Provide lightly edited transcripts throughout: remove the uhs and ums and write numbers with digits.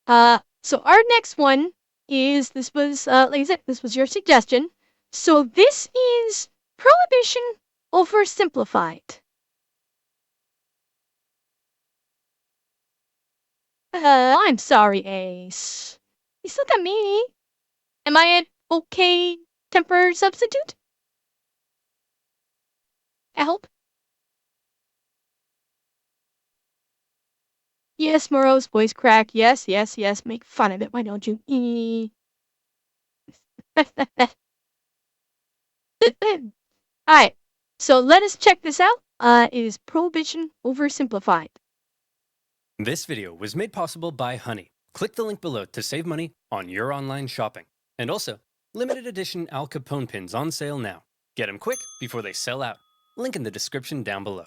So our next one is, this was, like I said, this was your suggestion. So this is Prohibition Oversimplified. I'm sorry, Ace. You still got me. Am I an okay temper substitute? Help? Yes, Moreau's voice crack. Yes, yes, yes. Make fun of it. Why don't you? Alright, so let us check this out. Is Prohibition Oversimplified? This video was made possible by Honey. Click the link below to save money on your online shopping. And also, limited edition Al Capone pins on sale now. Get them quick before they sell out. Link in the description down below.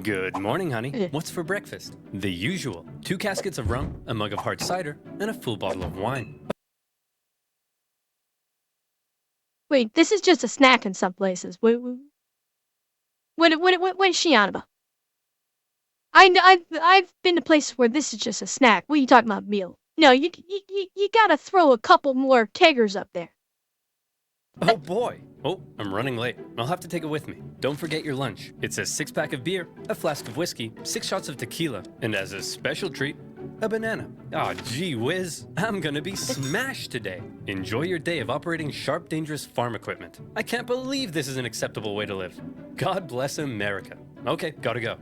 Good morning, honey. What's for breakfast? The usual. 2 caskets of rum, a mug of hard cider, and a full bottle of wine. Wait, this is just a snack in some places. What is she on about? I've been to places where this is just a snack. What are you talking about, meal? No, you gotta throw a couple more keggers up there. Oh boy! Oh, I'm running late. I'll have to take it with me. Don't forget your lunch. It's a 6-pack of beer, a flask of whiskey, 6 shots of tequila, and as a special treat, a banana. Aw, gee whiz. I'm gonna be smashed today. Enjoy your day of operating sharp, dangerous farm equipment. I can't believe this is an acceptable way to live. God bless America. Okay, gotta go.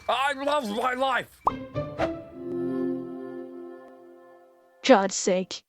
I love my life! God's sake.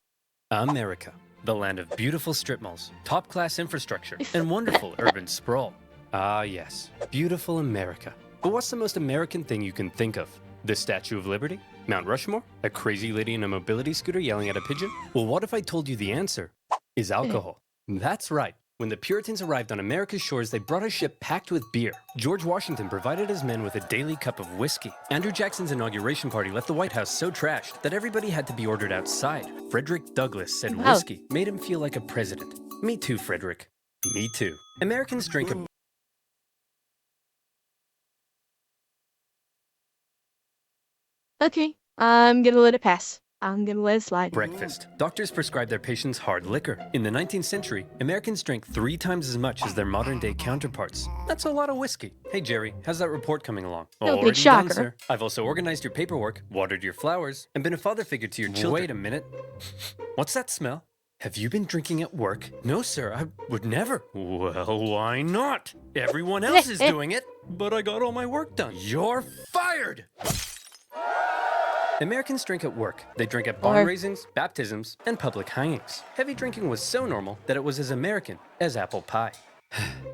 America, the land of beautiful strip malls, top-class infrastructure, and wonderful urban sprawl. Ah yes, beautiful America. But what's the most American thing you can think of? The Statue of Liberty? Mount Rushmore? A crazy lady in a mobility scooter yelling at a pigeon? Well, what if I told you the answer is alcohol? That's right. When the Puritans arrived on America's shores, they brought a ship packed with beer. George Washington provided his men with a daily cup of whiskey. Andrew Jackson's inauguration party left the White House so trashed that everybody had to be ordered outside. Frederick Douglass said whiskey made him feel like a president. Me too, Frederick. Me too. Americans drink a... Okay, I'm gonna let it pass. I'm gonna let it slide. Breakfast. Doctors prescribed their patients hard liquor. In the 19th century, Americans drank 3 times as much as their modern-day counterparts. That's a lot of whiskey. Hey, Jerry, how's that report coming along? No big Already shocker. done, sir. I've also organized your paperwork, watered your flowers, and been a father figure to your children. Wait a minute. What's that smell? Have you been drinking at work? No, sir, I would never. Well, why not? Everyone else is doing it, but I got all my work done. You're fired! Americans drink at work. They drink at barn raisins, baptisms, and public hangings. Heavy drinking was so normal that it was as American as apple pie.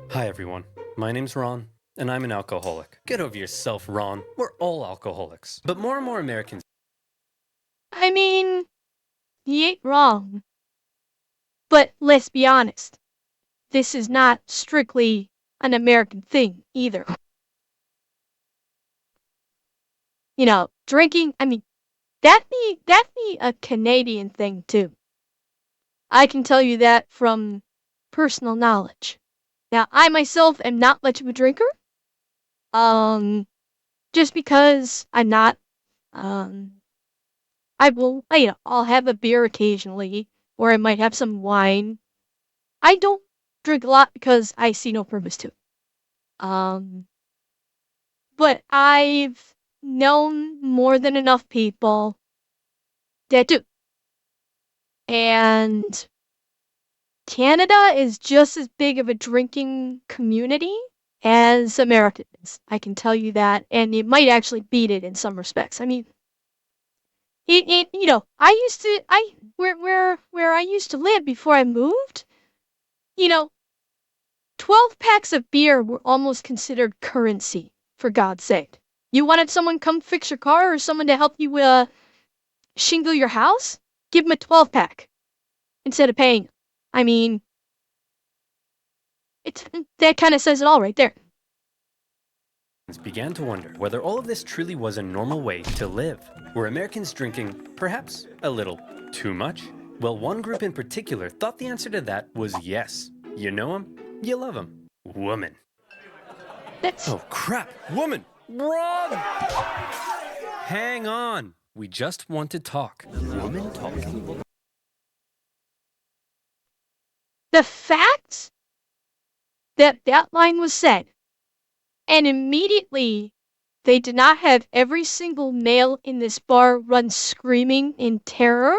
Hi, everyone. My name's Ron, and I'm an alcoholic. Get over yourself, Ron. We're all alcoholics. But more and more Americans... I mean, he ain't wrong. But let's be honest. This is not strictly an American thing, either. You know, drinking, I mean, that'd be a Canadian thing too. I can tell you that from personal knowledge. Now, I myself am not much of a drinker. Just because I'm not, I'll have a beer occasionally, or I might have some wine. I don't drink a lot because I see no purpose to. But I've known more than enough people that do. And Canada is just as big of a drinking community as America is. I can tell you that, and it might actually beat it in some respects. I mean, where I used to live before I moved, 12 packs of beer were almost considered currency, for God's sake. You wanted someone come fix your car or someone to help you shingle your house? Give them a 12-pack instead of paying. I mean, that kind of says it all right there. Began to wonder whether all of this truly was a normal way to live. Were Americans drinking, perhaps, a little too much? Well, one group in particular thought the answer to that was yes. You know them, you love them. Woman. That's Oh, crap! Woman! Run! Hang on! We just want to talk. Woman talking? the fact that that line was said, and immediately they did not have every single male in this bar run screaming in terror,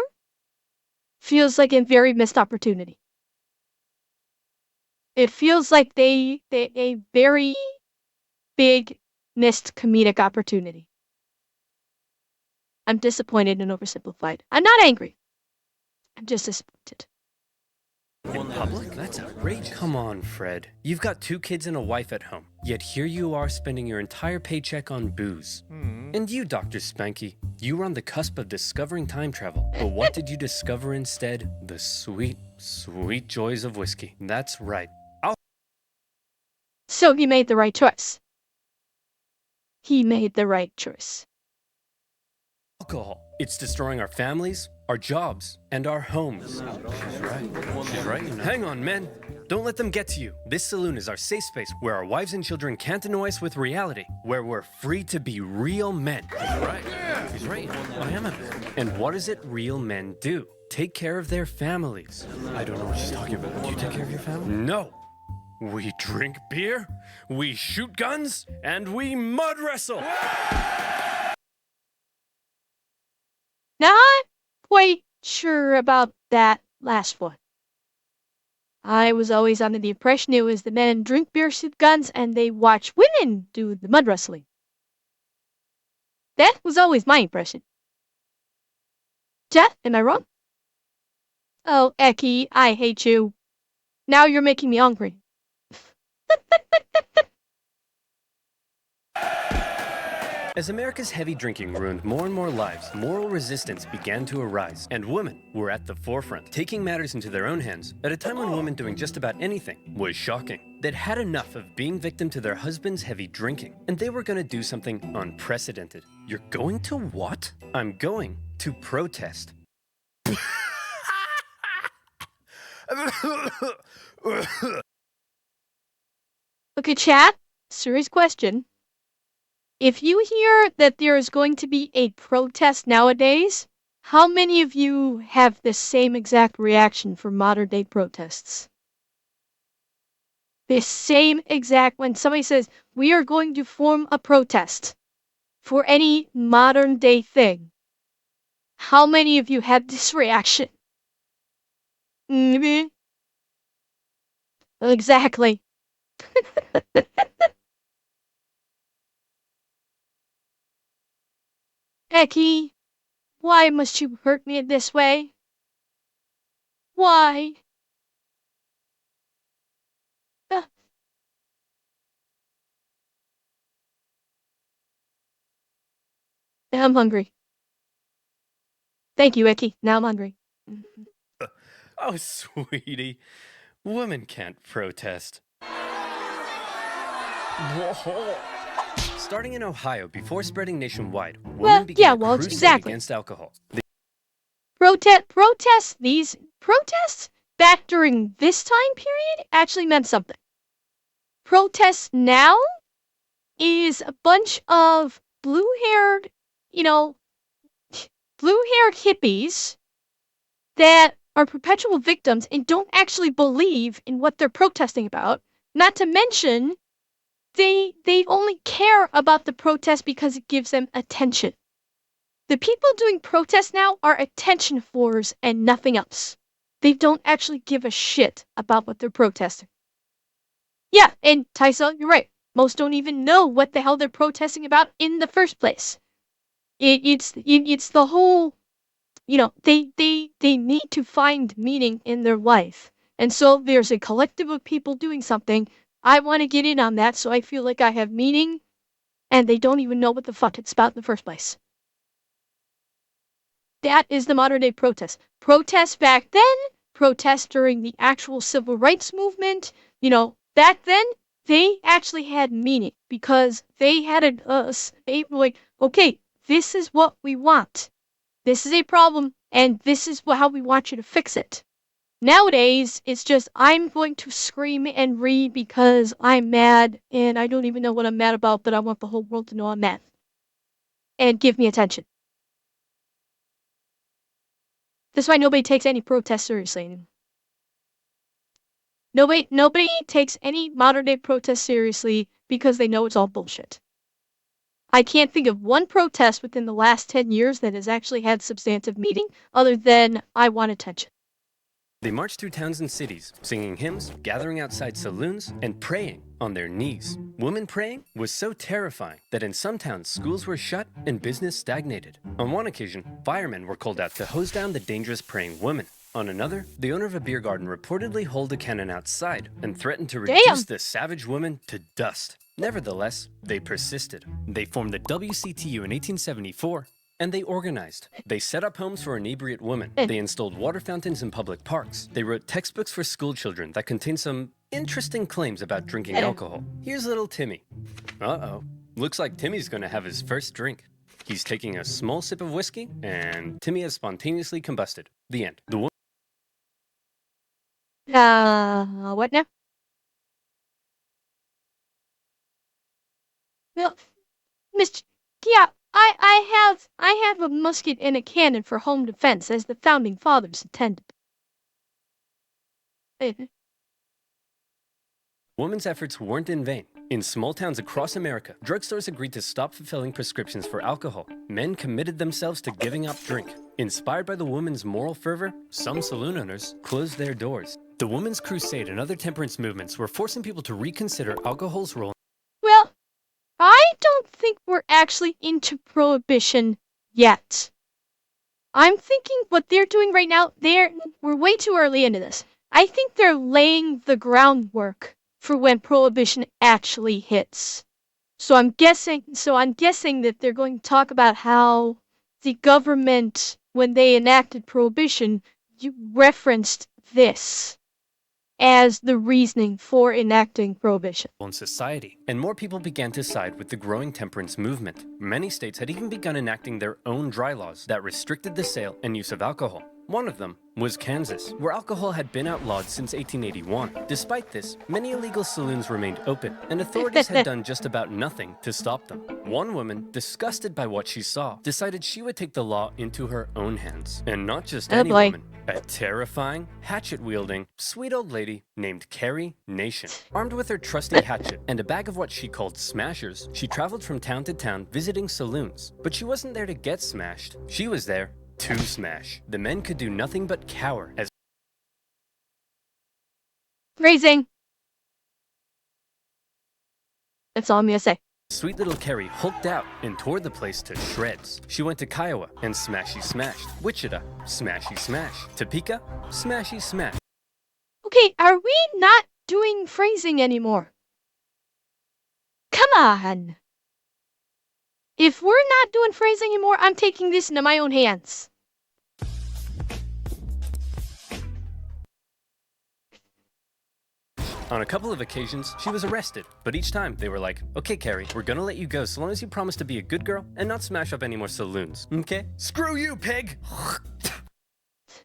feels like a very missed opportunity. It feels like they a very big missed comedic opportunity. I'm disappointed and oversimplified. I'm not angry. I'm just disappointed. In public? That's outrageous. Come on, Fred. You've got 2 kids and a wife at home. Yet here you are spending your entire paycheck on booze. And you, Dr. Spanky, you were on the cusp of discovering time travel. But what did you discover instead? The sweet, sweet joys of whiskey. That's right. So he made the right choice. He made the right choice. Alcohol. It's destroying our families, our jobs, and our homes. She's right. She's right. Hang on, men. Don't let them get to you. This saloon is our safe space where our wives and children can't annoy us with reality, where we're free to be real men. She's right. She's right. I am a man. And what is it real men do? Take care of their families. I don't know what she's talking about. Do you take care of your family? No. We drink beer, we shoot guns, and we mud wrestle. Not quite sure about that last one. I was always under the impression it was the men drink beer, shoot guns, and they watch women do the mud wrestling. That was always my impression. Jeff, am I wrong? Oh, Eki, I hate you. Now you're making me hungry. As America's heavy drinking ruined more and more lives, moral resistance began to arise, and women were at the forefront, taking matters into their own hands at a time when women doing just about anything was shocking. They'd had enough of being victim to their husband's heavy drinking, and they were going to do something unprecedented. You're going to what? I'm going to protest. Okay, chat, serious question. If you hear that there is going to be a protest nowadays, how many of you have the same exact reaction for modern day protests? The same exact, when somebody says, we are going to form a protest for any modern day thing, how many of you have this reaction? Maybe. Exactly. Eki, why must you hurt me in this way? Why? Uh, Now I'm hungry. Thank you, Eki. Now I'm hungry. Oh, sweetie. Women can't protest. Starting in Ohio before spreading nationwide, women began a crusade exactly. against alcohol. These protests back during this time period actually meant something. Protests now is a bunch of blue-haired hippies that are perpetual victims and don't actually believe in what they're protesting about. Not to mention, they only care about the protest because it gives them attention. The people doing protests now are attention whores and nothing else. They don't actually give a shit about what they're protesting. Yeah, and Tysa, you're right. Most don't even know what the hell they're protesting about in the first place. It's the whole, they need to find meaning in their life. And so there's a collective of people doing something. I want to get in on that so I feel like I have meaning, and they don't even know what the fuck it's about in the first place. That is the modern day protest. Protests back then, protests during the actual civil rights movement, back then, they actually had meaning because they had like, okay, this is what we want. This is a problem, and this is how we want you to fix it. Nowadays, it's just I'm going to scream and read because I'm mad and I don't even know what I'm mad about, but I want the whole world to know I'm mad and give me attention. That's why nobody takes any protest seriously anymore. Nobody takes any modern day protest seriously because they know it's all bullshit. I can't think of one protest within the last 10 years that has actually had substantive meaning other than I want attention. They marched through towns and cities, singing hymns, gathering outside saloons, and praying on their knees. Women praying was so terrifying that in some towns schools were shut and business stagnated. On one occasion, firemen were called out to hose down the dangerous praying women. On another, the owner of a beer garden reportedly held a cannon outside and threatened to reduce the savage women to dust. Nevertheless, they persisted. They formed the WCTU in 1874, and they organized. They set up homes for inebriate women. They installed water fountains in public parks. They wrote textbooks for school children that contained some interesting claims about drinking alcohol. Here's little Timmy. Uh-oh. Looks like Timmy's gonna have his first drink. He's taking a small sip of whiskey, and Timmy has spontaneously combusted. The end. The woman. What now? Well, Mr. Yeah, I have a musket and a cannon for home defense as the founding fathers intended. Women's efforts weren't in vain. In small towns across America, drugstores agreed to stop fulfilling prescriptions for alcohol. Men committed themselves to giving up drink. Inspired by the women's moral fervor, some saloon owners closed their doors. The Women's Crusade and other temperance movements were forcing people to reconsider alcohol's role. Well, I don't think we're actually into prohibition yet. I'm thinking what they're doing right now, we're way too early into this. I think they're laying the groundwork for when prohibition actually hits. So I'm guessing that they're going to talk about how the government, when they enacted prohibition, you referenced this as the reasoning for enacting prohibition. In society, and more people began to side with the growing temperance movement. Many states had even begun enacting their own dry laws that restricted the sale and use of alcohol. One of them was Kansas, where alcohol had been outlawed since 1881. Despite this, many illegal saloons remained open, and authorities had done just about nothing to stop them. One woman, disgusted by what she saw, decided she would take the law into her own hands. And not just any woman, a terrifying, hatchet-wielding, sweet old lady named Carrie Nation. Armed with her trusty hatchet and a bag of what she called smashers, she traveled from town to town visiting saloons. But she wasn't there to get smashed. She was there to smash. The men could do nothing but cower as Phrasing. That's all I'm gonna say. sweet little Carrie hulked out and tore the place to shreds. She went to Kiowa and smashy smashed. Wichita, smashy smash. Topeka, smashy smash. Okay, are we not doing phrasing anymore? Come on. If we're not doing phrasing anymore, I'm taking this into my own hands. On a couple of occasions, she was arrested, but each time they were like, okay, Carrie, we're gonna let you go so long as you promise to be a good girl and not smash up any more saloons, okay? Screw you, pig!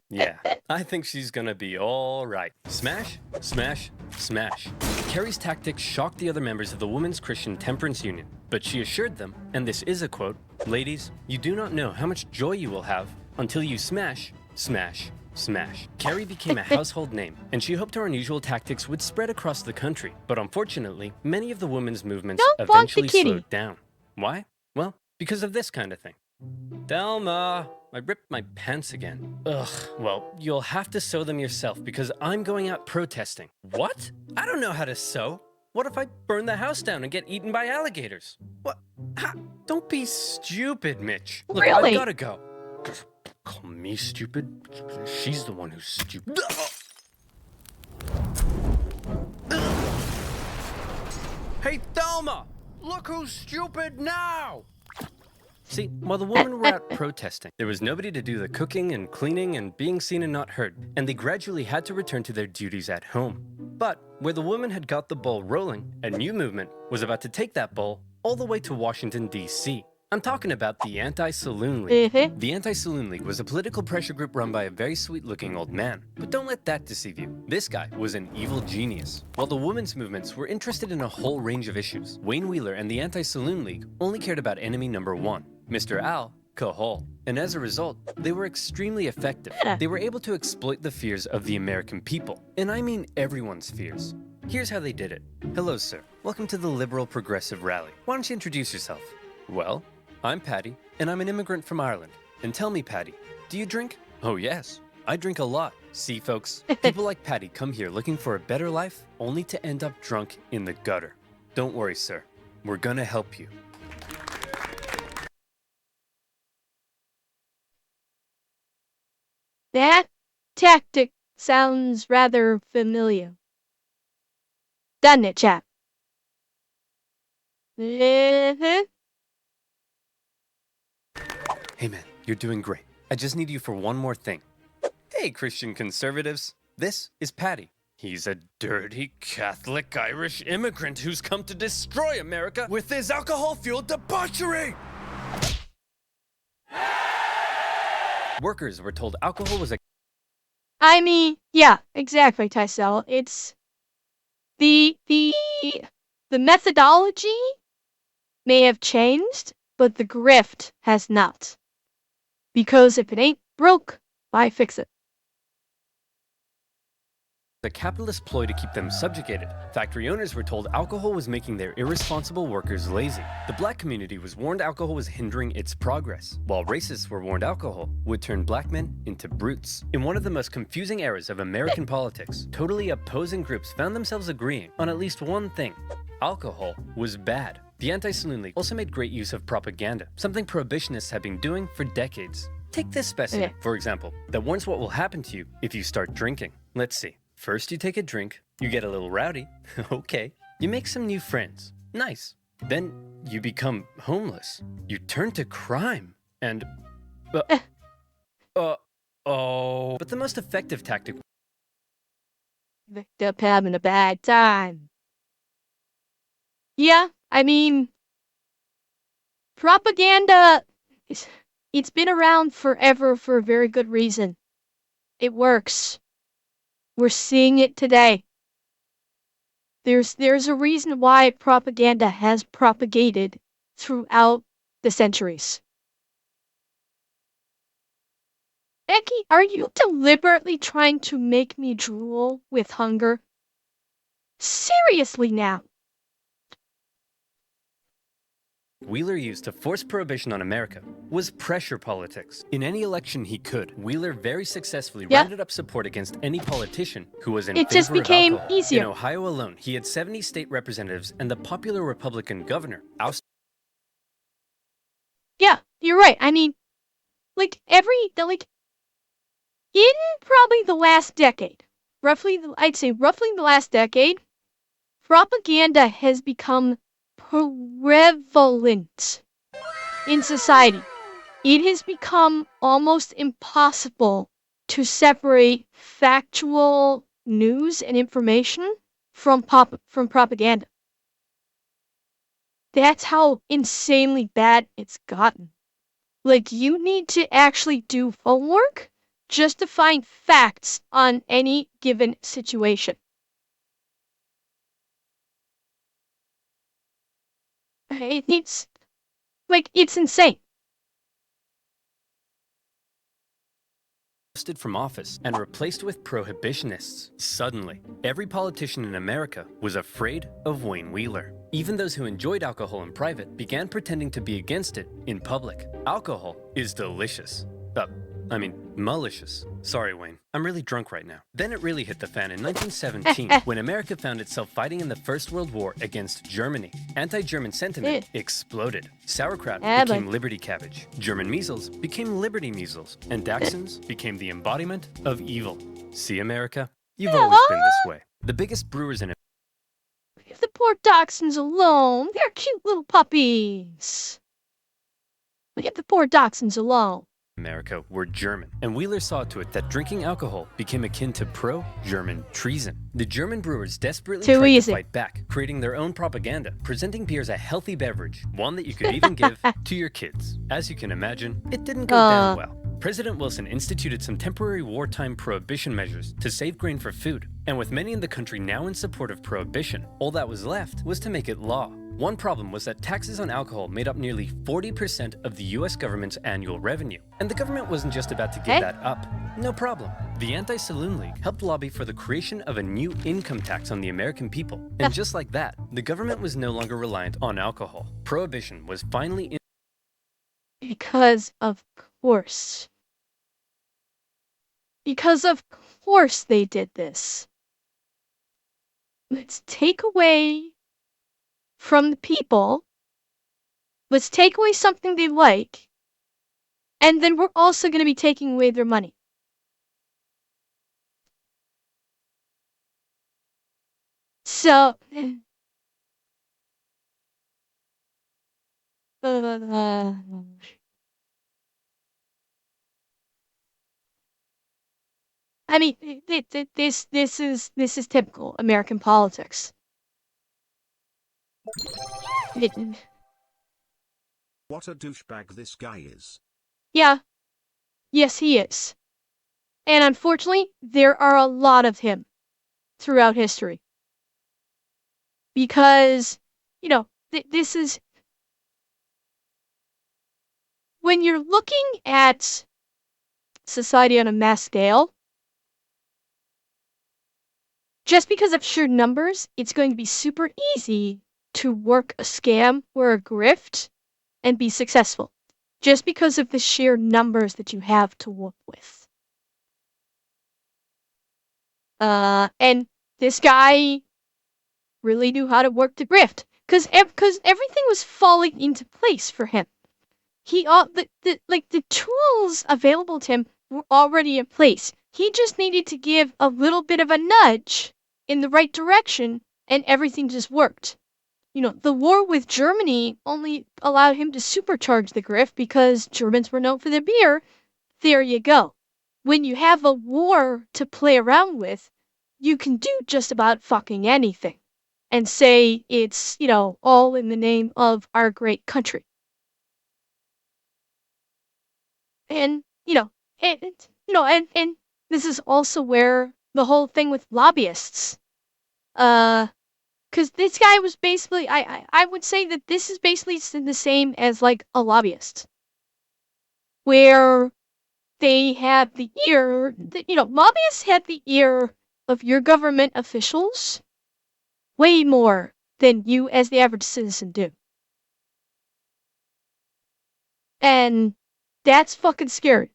Yeah, I think she's gonna be all right. Smash, smash, smash. Carrie's tactics shocked the other members of the Women's Christian Temperance Union, but she assured them, and this is a quote, ladies, you do not know how much joy you will have until you smash, smash, smash. Carrie became a household name, and she hoped her unusual tactics would spread across the country. But unfortunately, many of the women's movements eventually slowed down. Why? Well, because of this kind of thing. Thelma, I ripped my pants again. Ugh, well, you'll have to sew them yourself because I'm going out protesting. What? I don't know how to sew. What if I burn the house down and get eaten by alligators? What? Don't be stupid, Mitch. Look, Really? I've gotta go. Call me stupid? She's the one who's stupid. Hey, Thelma! Look who's stupid now! See, while the women were out protesting, there was nobody to do the cooking and cleaning and being seen and not heard, and they gradually had to return to their duties at home. But where the women had got the ball rolling, a new movement was about to take that ball all the way to Washington, D.C. I'm talking about the Anti-Saloon League. Mm-hmm. The Anti-Saloon League was a political pressure group run by a very sweet-looking old man. But don't let that deceive you. This guy was an evil genius. While the women's movements were interested in a whole range of issues, Wayne Wheeler and the Anti-Saloon League only cared about enemy number one, Mr. Alcohol. And as a result, they were extremely effective. They were able to exploit the fears of the American people. And I mean everyone's fears. Here's how they did it. Hello, sir. Welcome to the Liberal Progressive Rally. Why don't you introduce yourself? Well, I'm Patty, and I'm an immigrant from Ireland. And tell me, Patty, do you drink? Oh, yes. I drink a lot. See, folks, people like Patty come here looking for a better life, only to end up drunk in the gutter. Don't worry, sir. We're gonna help you. That tactic sounds rather familiar. Doesn't it, chap? Mm-hmm. Hey, man, you're doing great. I just need you for one more thing. Hey, Christian conservatives. This is Patty. He's a dirty Catholic Irish immigrant who's come to destroy America with his alcohol-fueled debauchery! Workers were told alcohol was a... I mean, yeah, exactly, Tysel. It's the methodology may have changed, but the grift has not. Because if it ain't broke, why fix it? a capitalist ploy to keep them subjugated. Factory owners were told alcohol was making their irresponsible workers lazy. The black community was warned alcohol was hindering its progress, while racists were warned alcohol would turn black men into brutes. In one of the most confusing eras of American politics, totally opposing groups found themselves agreeing on at least one thing: alcohol was bad. The Anti-Saloon League also made great use of propaganda, something prohibitionists have been doing for decades. Take this specimen, for example, that warns what will happen to you if you start drinking. Let's see. First you take a drink, you get a little rowdy, okay. You make some new friends, nice. Then you become homeless. You turn to crime, and... oh. But the most effective tactic... Victim having a bad time. Yeah, I mean... propaganda... It's been around forever for a very good reason. It works. We're seeing it today. There's a reason why propaganda has propagated throughout the centuries. Becky, are you deliberately trying to make me drool with hunger? Seriously now. Wheeler used to force prohibition on America was pressure politics. In any election he could, Wheeler very successfully rounded up support against any politician who was in favor of alcohol. It just became easier. In Ohio alone, he had 70 state representatives and the popular Republican governor ousted. Yeah, you're right. I mean, in probably the last decade, I'd say roughly the last decade, propaganda has become prevalent in society. It has become almost impossible to separate factual news and information from propaganda. That's how insanely bad it's gotten. Like, you need to actually do homework just to find facts on any given situation. It's insane. Ousted from office and replaced with prohibitionists. Suddenly, every politician in America was afraid of Wayne Wheeler. Even those who enjoyed alcohol in private began pretending to be against it in public. Alcohol is delicious. Malicious. Sorry, Wayne. I'm really drunk right now. Then it really hit the fan in 1917 when America found itself fighting in the First World War against Germany. Anti-German sentiment exploded. Sauerkraut became Liberty Cabbage. German measles became Liberty Measles. And Dachshunds became the embodiment of evil. See, America? You've always been this way. The biggest brewers in... Leave the poor dachshunds alone. They're cute little puppies. Leave the poor dachshunds alone. America were German, and Wheeler saw to it that drinking alcohol became akin to pro-German treason. The German brewers desperately tried to fight back, creating their own propaganda, presenting beer as a healthy beverage, one that you could even give to your kids. As you can imagine, it didn't go down well. President Wilson instituted some temporary wartime prohibition measures to save grain for food, and with many in the country now in support of prohibition, all that was left was to make it law. One problem was that taxes on alcohol made up nearly 40% of the US government's annual revenue, and the government wasn't just about to give that up. No problem. The Anti-Saloon League helped lobby for the creation of a new income tax on the American people, and just like that, the government was no longer reliant on alcohol. Prohibition was finally Because of course. Because of course they did this. Let's take away from the people. Let's take away something they like. And then we're also going to be taking away their money. So... I mean, this is typical American politics. What a douchebag this guy is. Yeah. Yes, he is. And unfortunately, there are a lot of him throughout history. Because, you know, this is... When you're looking at society on a mass scale, just because of sheer numbers, it's going to be super easy to work a scam or a grift and be successful. Just because of the sheer numbers that you have to work with. And this guy really knew how to work the grift. Because everything was falling into place for him. The tools available to him were already in place. He just needed to give a little bit of a nudge in the right direction, and everything just worked. You know, the war with Germany only allowed him to supercharge the grift because Germans were known for their beer. There you go. When you have a war to play around with, you can do just about fucking anything and say it's, you know, all in the name of our great country. And, and this is also where the whole thing with lobbyists, because this guy was basically, I would say that this is basically the same as like a lobbyist, where they had the ear, lobbyists had the ear of your government officials way more than you as the average citizen do. And that's fucking scary.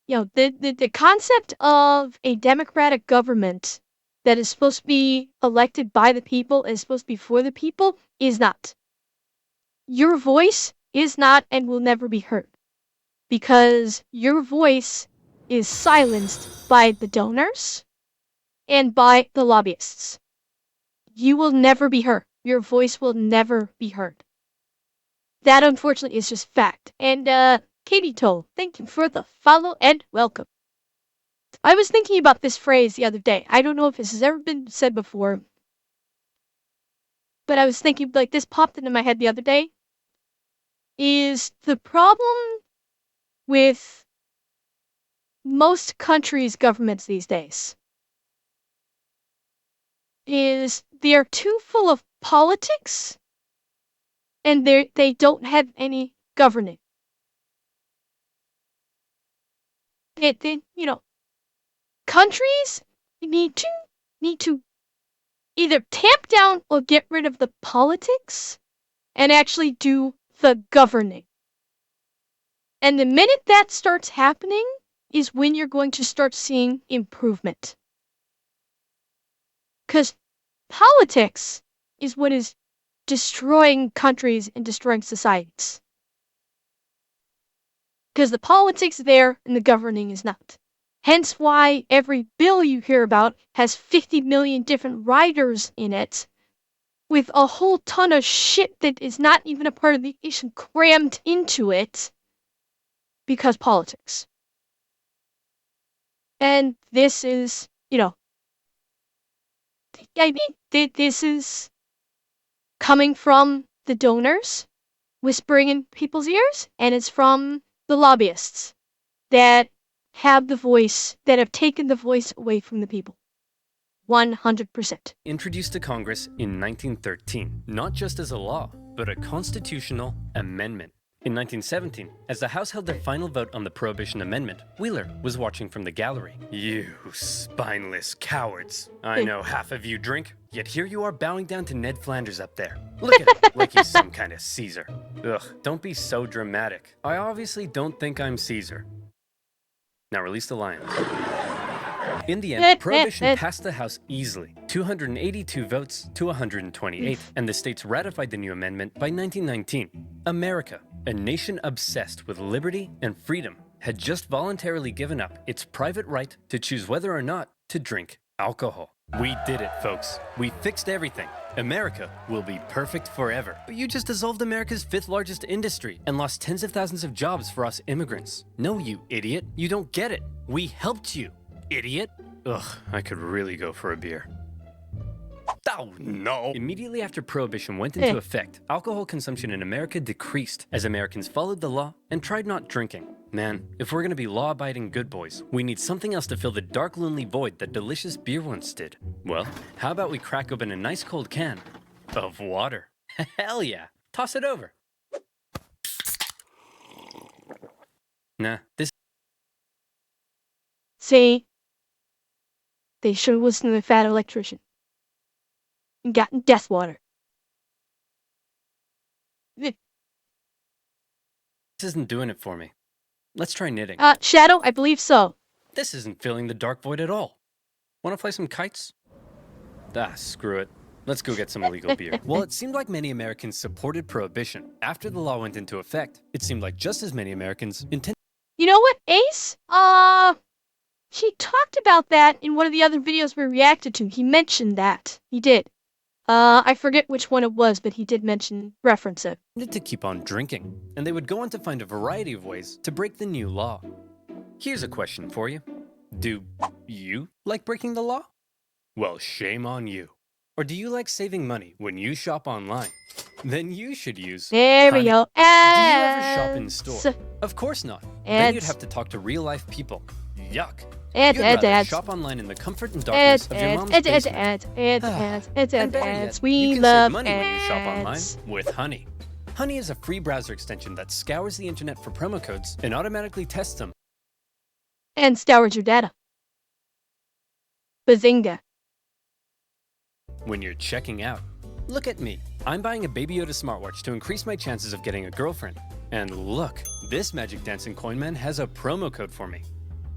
You know, the concept of a democratic government that is supposed to be elected by the people and is supposed to be for the people is not. Your voice is not and will never be heard. Because your voice is silenced by the donors and by the lobbyists. You will never be heard. Your voice will never be heard. That, unfortunately, is just fact. And, Katie Toll, thank you for the follow and welcome. I was thinking about this phrase the other day. I don't know if this has ever been said before. But I was thinking, like, this popped into my head the other day. Is the problem with most countries' governments these days is they are too full of politics and they don't have any governing. Countries need to either tamp down or get rid of the politics and actually do the governing. And the minute that starts happening is when you're going to start seeing improvement. Because politics is what is destroying countries and destroying societies. Because the politics is there and the governing is not. Hence why every bill you hear about has 50 million different riders in it, with a whole ton of shit that is not even a part of the issue crammed into it. because politics. And this is, I mean, this is coming from the donors whispering in people's ears, and it's from the lobbyists that have the voice, that have taken the voice away from the people. 100%. Introduced to Congress in 1913, not just as a law, but a constitutional amendment. In 1917, as the House held their final vote on the Prohibition Amendment, Wheeler was watching from the gallery. You spineless cowards. I know half of you drink, yet here you are bowing down to Ned Flanders up there. Look at him, like he's some kind of Caesar. Ugh, don't be so dramatic. I obviously don't think I'm Caesar. Now release the lion. In the end, Prohibition passed the House easily, 282 votes to 128, and the states ratified the new amendment by 1919. America, a nation obsessed with liberty and freedom, had just voluntarily given up its private right to choose whether or not to drink alcohol. We did it, folks. We fixed everything. America will be perfect forever. But you just dissolved America's 5th largest industry and lost tens of thousands of jobs for us immigrants. No, you idiot. You don't get it. We helped you. Idiot. Ugh, I could really go for a beer. Oh no! Immediately after Prohibition went into effect, alcohol consumption in America decreased as Americans followed the law and tried not drinking. Man, if we're gonna be law-abiding good boys, we need something else to fill the dark, lonely void that delicious beer once did. Well, how about we crack open a nice cold can of water? Hell yeah! Toss it over. Nah, this... See? They should have listened to the fat electrician and gotten death water. This isn't doing it for me. Let's try knitting. Shadow, I believe so. This isn't filling the dark void at all. Wanna play some kites? Ah, screw it. Let's go get some illegal beer. Well, it seemed like many Americans supported Prohibition. After the law went into effect, it seemed like just as many Americans intended. You know what, Ace? He talked about that in one of the other videos we reacted to. He mentioned that. He did. I forget which one it was, but he did reference it. To keep on drinking, and they would go on to find a variety of ways to break the new law. Here's a question for you. Do you like breaking the law? Well, shame on you. Or do you like saving money when you shop online? Then you should use There we go. Do you ever shop in store? Of course not. Then you'd have to talk to real-life people. Yuck. You'd rather shop online in the comfort and darkness of your mom's basement. And better yet, you can save money when you shop online with Honey. Honey is a free browser extension that scours the internet for promo codes and automatically tests them. And scours your data. Bazinga. When you're checking out. Look at me. I'm buying a Baby Yoda smartwatch to increase my chances of getting a girlfriend. And look, this Magic Dancing Coin Man has a promo code for me.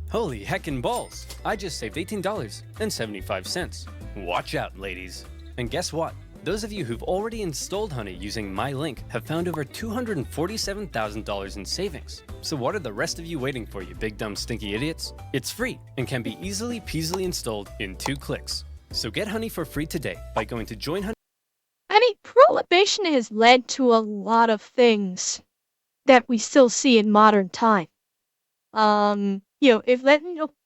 Holy heckin' balls! I just saved $18.75. Watch out, ladies. And guess what? Those of you who've already installed Honey using my link have found over $247,000 in savings. So what are the rest of you waiting for, you big dumb stinky idiots? It's free and can be easily peasily installed in 2 clicks. So get Honey for free today by going to join Honey. I mean, Prohibition has led to a lot of things that we still see in modern time.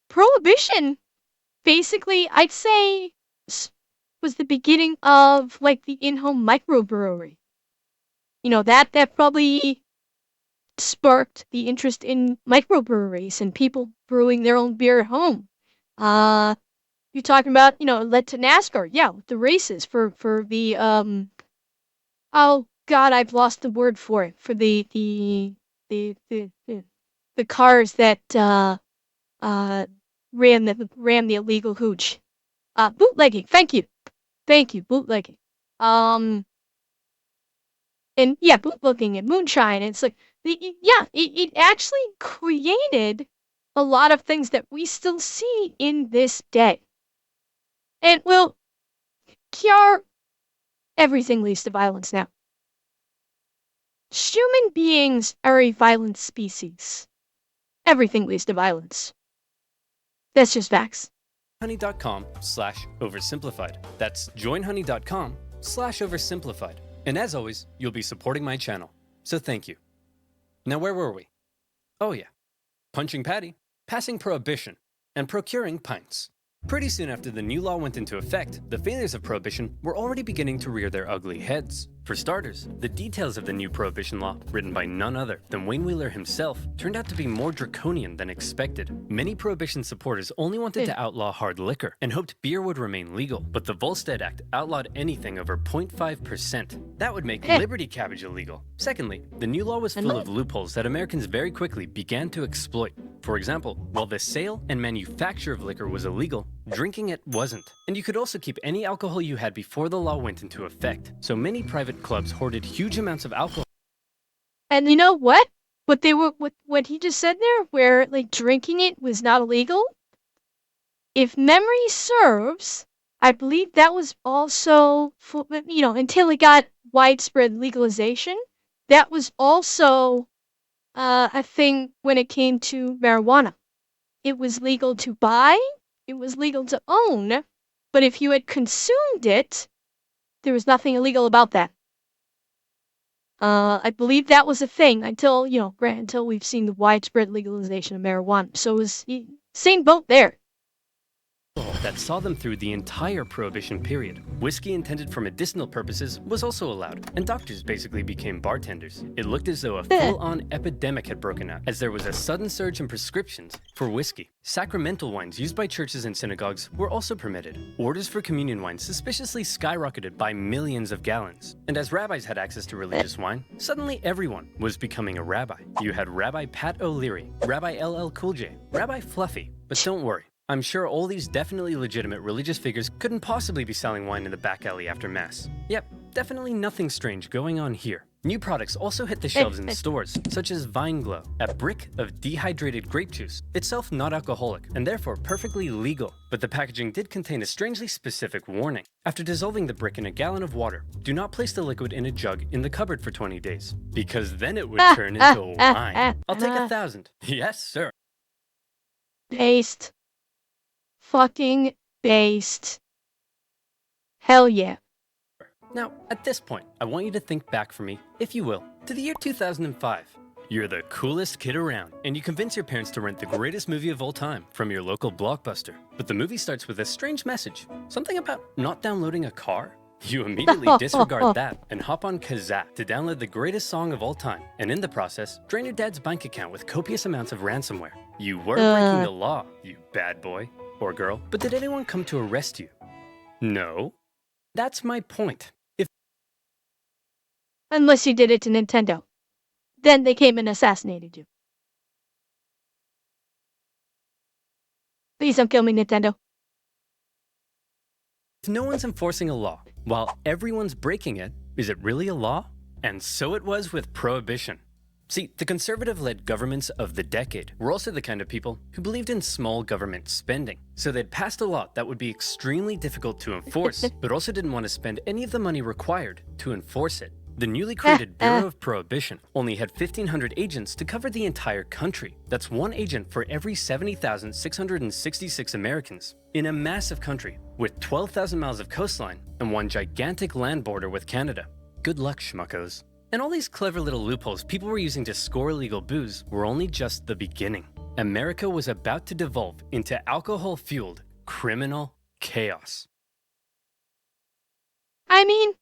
Prohibition, basically, I'd say, was the beginning of, like, the in-home microbrewery. That probably sparked the interest in microbreweries and people brewing their own beer at home. You're talking about, led to NASCAR, yeah, the races for the, oh God, I've lost the word for it, for the cars that, ran the illegal hooch. Bootlegging, thank you, bootlegging. And yeah, bootlegging and moonshine, it's like, it actually created a lot of things that we still see in this day. And, well, Kiar, everything leads to violence now. Human beings are a violent species. Everything leads to violence. That's just facts. Honey.com/oversimplified. That's joinhoney.com/oversimplified. And as always, you'll be supporting my channel. So thank you. Now where were we? Oh yeah. Punching Patty, passing Prohibition, and procuring pints. Pretty soon after the new law went into effect, the failures of Prohibition were already beginning to rear their ugly heads. For starters, the details of the new Prohibition law, written by none other than Wayne Wheeler himself, turned out to be more draconian than expected. Many Prohibition supporters only wanted to outlaw hard liquor and hoped beer would remain legal, but the Volstead Act outlawed anything over 0.5%. That would make Liberty Cabbage illegal. Secondly, the new law was full of loopholes that Americans very quickly began to exploit. For example, while the sale and manufacture of liquor was illegal, drinking it wasn't. And you could also keep any alcohol you had before the law went into effect. So many private clubs hoarded huge amounts of alcohol. And you know what? What he just said there, where like drinking it was not illegal. If memory serves, I believe that was also, until it got widespread legalization, that was also a thing when it came to marijuana. It was legal to buy, it was legal to own, but if you had consumed it, there was nothing illegal about that. I believe that was a thing until we've seen the widespread legalization of marijuana. So it was same boat there. That saw them through the entire Prohibition period. Whiskey intended for medicinal purposes was also allowed, and doctors basically became bartenders. It looked as though a full-on epidemic had broken out, as there was a sudden surge in prescriptions for whiskey. Sacramental wines used by churches and synagogues were also permitted. Orders for communion wine suspiciously skyrocketed by millions of gallons. And as rabbis had access to religious wine, suddenly everyone was becoming a rabbi. You had Rabbi Pat O'Leary, Rabbi LL Cool J, Rabbi Fluffy, but don't worry. I'm sure all these definitely legitimate religious figures couldn't possibly be selling wine in the back alley after Mass. Yep, definitely nothing strange going on here. New products also hit the shelves in stores, such as Vine Glow, a brick of dehydrated grape juice, itself not alcoholic, and therefore perfectly legal. But the packaging did contain a strangely specific warning. After dissolving the brick in a gallon of water, do not place the liquid in a jug in the cupboard for 20 days, because then it would turn into wine. I'll take 1,000. Yes, sir. Based. Fucking based. Hell yeah. Now, at this point, I want you to think back for me, if you will, to the year 2005. You're the coolest kid around, and you convince your parents to rent the greatest movie of all time from your local Blockbuster. But the movie starts with a strange message. Something about not downloading a car? You immediately disregard that and hop on Kazaa to download the greatest song of all time, and in the process, drain your dad's bank account with copious amounts of ransomware. You were breaking the law, you bad boy or girl, but did anyone come to arrest you? No. That's my point. Unless you did it to Nintendo. Then they came and assassinated you. Please don't kill me, Nintendo. If no one's enforcing a law, while everyone's breaking it, is it really a law? And so it was with Prohibition. See, the conservative-led governments of the decade were also the kind of people who believed in small government spending. So they'd passed a law that would be extremely difficult to enforce, but also didn't want to spend any of the money required to enforce it. The newly created Bureau of Prohibition only had 1,500 agents to cover the entire country. That's one agent for every 70,666 Americans. In a massive country with 12,000 miles of coastline and one gigantic land border with Canada. Good luck, schmuckos. And all these clever little loopholes people were using to score illegal booze were only just the beginning. America was about to devolve into alcohol-fueled criminal chaos. I mean,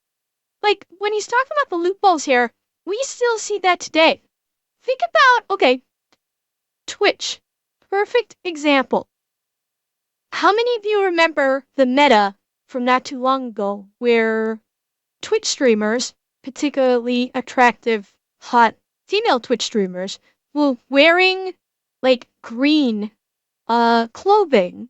like, when he's talking about the loopholes here, we still see that today. Think about, okay, Twitch. Perfect example. How many of you remember the meta from not too long ago where Twitch streamers, particularly attractive, hot female Twitch streamers, were wearing, like, green clothing,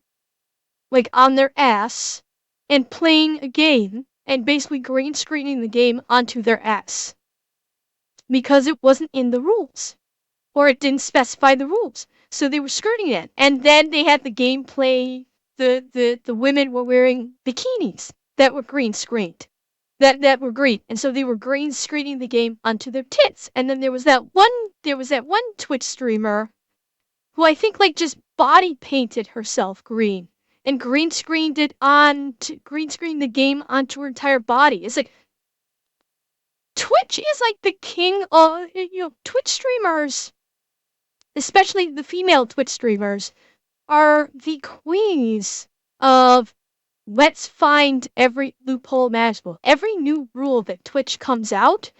like, on their ass, and playing a game, and basically green screening the game onto their ass. Because it wasn't in the rules. Or it didn't specify the rules. So they were skirting it. And then they had the gameplay, the women were wearing bikinis that were green screened. That were green. And so they were green screening the game onto their tits. And then there was that one Twitch streamer who I think like just body painted herself green. And green screened the game onto her entire body. It's like Twitch is like the king of Twitch streamers. especially the female Twitch streamers, are the queens of let's find every loophole imaginable. Every new rule that Twitch comes out,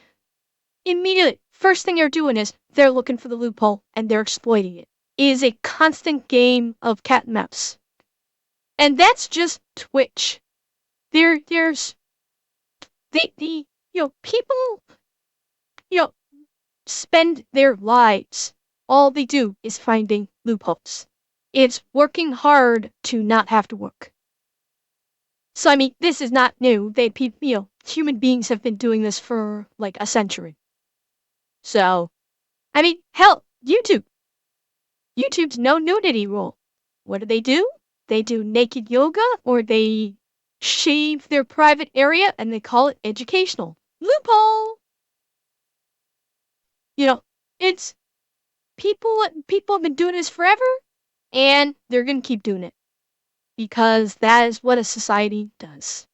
immediately, first thing they're doing is they're looking for the loophole and they're exploiting it. It is a constant game of cat and mouse. And that's just Twitch. There's people, spend their lives. All they do is finding loopholes. It's working hard to not have to work. So, I mean, this is not new. Human beings have been doing this for like a century. So, I mean, hell, YouTube's no nudity rule. What do? They do naked yoga or they shave their private area and they call it educational. Loophole! It's people have been doing this forever and they're gonna keep doing it. Because that is what a society does.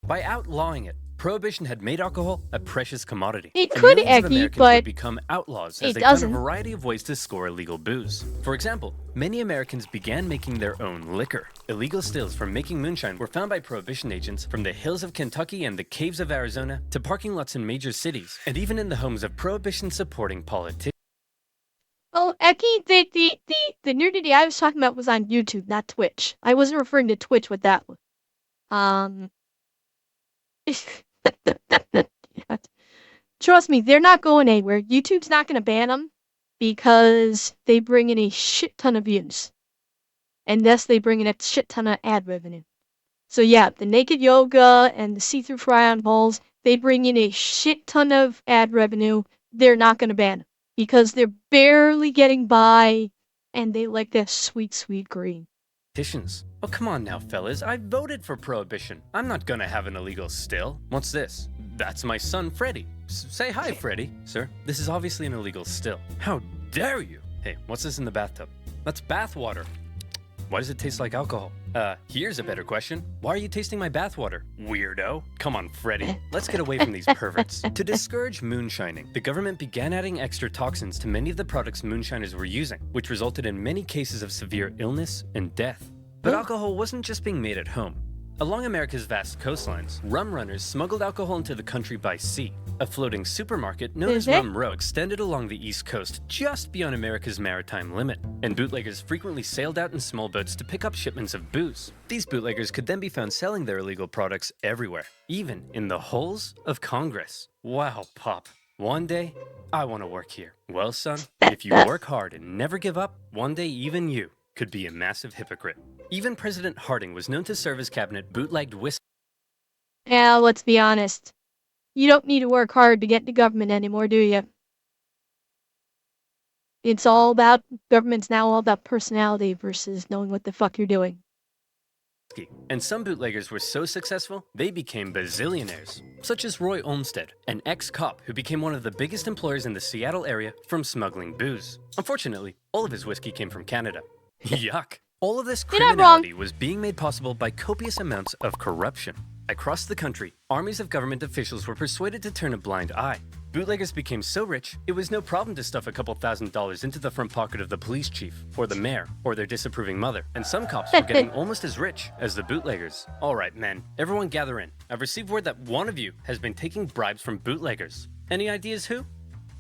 By outlawing it, Prohibition had made alcohol a precious commodity. It and could, millions of Eki, Americans but would become outlaws as it they found a doesn't. variety of ways to score illegal booze. For example, many Americans began making their own liquor. Illegal stills from making moonshine were found by Prohibition agents from the hills of Kentucky and the caves of Arizona to parking lots in major cities, and even in the homes of Prohibition-supporting politicians. Oh, Eki, the nudity I was talking about was on YouTube, not Twitch. I wasn't referring to Twitch with that one. Trust me, they're not going anywhere. YouTube's not going to ban them because they bring in a shit ton of views. And thus they bring in a shit ton of ad revenue. So yeah, the naked yoga and the see-through fry-on balls, they bring in a shit ton of ad revenue. They're not going to ban them because they're barely getting by and they like that sweet, sweet green. Oh, come on now, fellas. I voted for Prohibition. I'm not gonna have an illegal still. What's this? That's my son, Freddy. Say hi, Freddy. Sir, this is obviously an illegal still. How dare you? Hey, what's this in the bathtub? That's bath water. Why does it taste like alcohol? Here's a better question. Why are you tasting my bathwater? Weirdo. Come on, Freddy. Let's get away from these perverts. To discourage moonshining, the government began adding extra toxins to many of the products moonshiners were using, which resulted in many cases of severe illness and death. But alcohol wasn't just being made at home. Along America's vast coastlines, rum runners smuggled alcohol into the country by sea. A floating supermarket known as Rum Row extended along the east coast just beyond America's maritime limit, and bootleggers frequently sailed out in small boats to pick up shipments of booze. These bootleggers could then be found selling their illegal products everywhere, even in the halls of Congress. Wow, Pop. One day, I want to work here. Well, son, if you work hard and never give up, one day even you could be a massive hypocrite. Even President Harding was known to serve his cabinet bootlegged whiskey. Yeah, let's be honest. You don't need to work hard to get into government anymore, do you? Government's now all about personality versus knowing what the fuck you're doing. And some bootleggers were so successful, they became bazillionaires, such as Roy Olmsted, an ex-cop who became one of the biggest employers in the Seattle area from smuggling booze. Unfortunately, all of his whiskey came from Canada. Yuck. All of this criminality was being made possible by copious amounts of corruption. Across the country, armies of government officials were persuaded to turn a blind eye. Bootleggers became so rich, it was no problem to stuff a couple $1,000s into the front pocket of the police chief, or the mayor, or their disapproving mother. And some cops were getting almost as rich as the bootleggers. All right, men, everyone gather in. I've received word that one of you has been taking bribes from bootleggers. Any ideas who?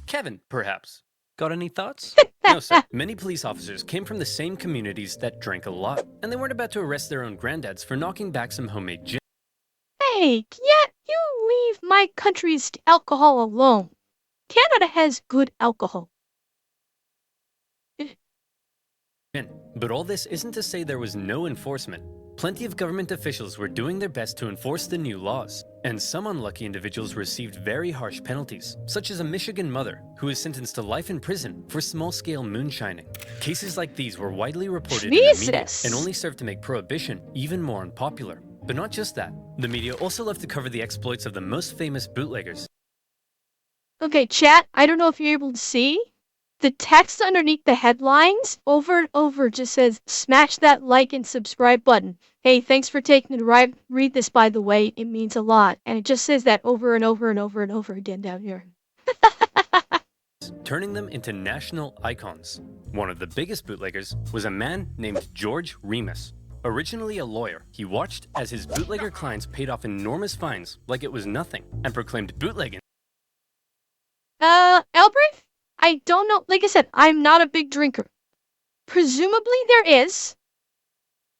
Kevin, perhaps. Got any thoughts? No, sir. Many police officers came from the same communities that drank a lot, and they weren't about to arrest their own granddads for knocking back some homemade gin. Hey, yet you leave my country's alcohol alone. Canada has good alcohol. But all this isn't to say there was no enforcement. Plenty of government officials were doing their best to enforce the new laws, and some unlucky individuals received very harsh penalties, such as a Michigan mother who was sentenced to life in prison for small-scale moonshining. Cases like these were widely reported in the media and only served to make Prohibition even more unpopular. But not just that, the media also loved to cover the exploits of the most famous bootleggers. Okay, chat, I don't know if you're able to see. The text underneath the headlines over and over just says, smash that like and subscribe button. Hey, thanks for taking the read this, by the way. It means a lot. And it just says that over and over and over and over again down here. turning them into national icons. One of the biggest bootleggers was a man named George Remus. Originally a lawyer, he watched as his bootlegger clients paid off enormous fines like it was nothing and proclaimed bootlegging. Albrecht? I don't know. Like I said, I'm not a big drinker. Presumably there is.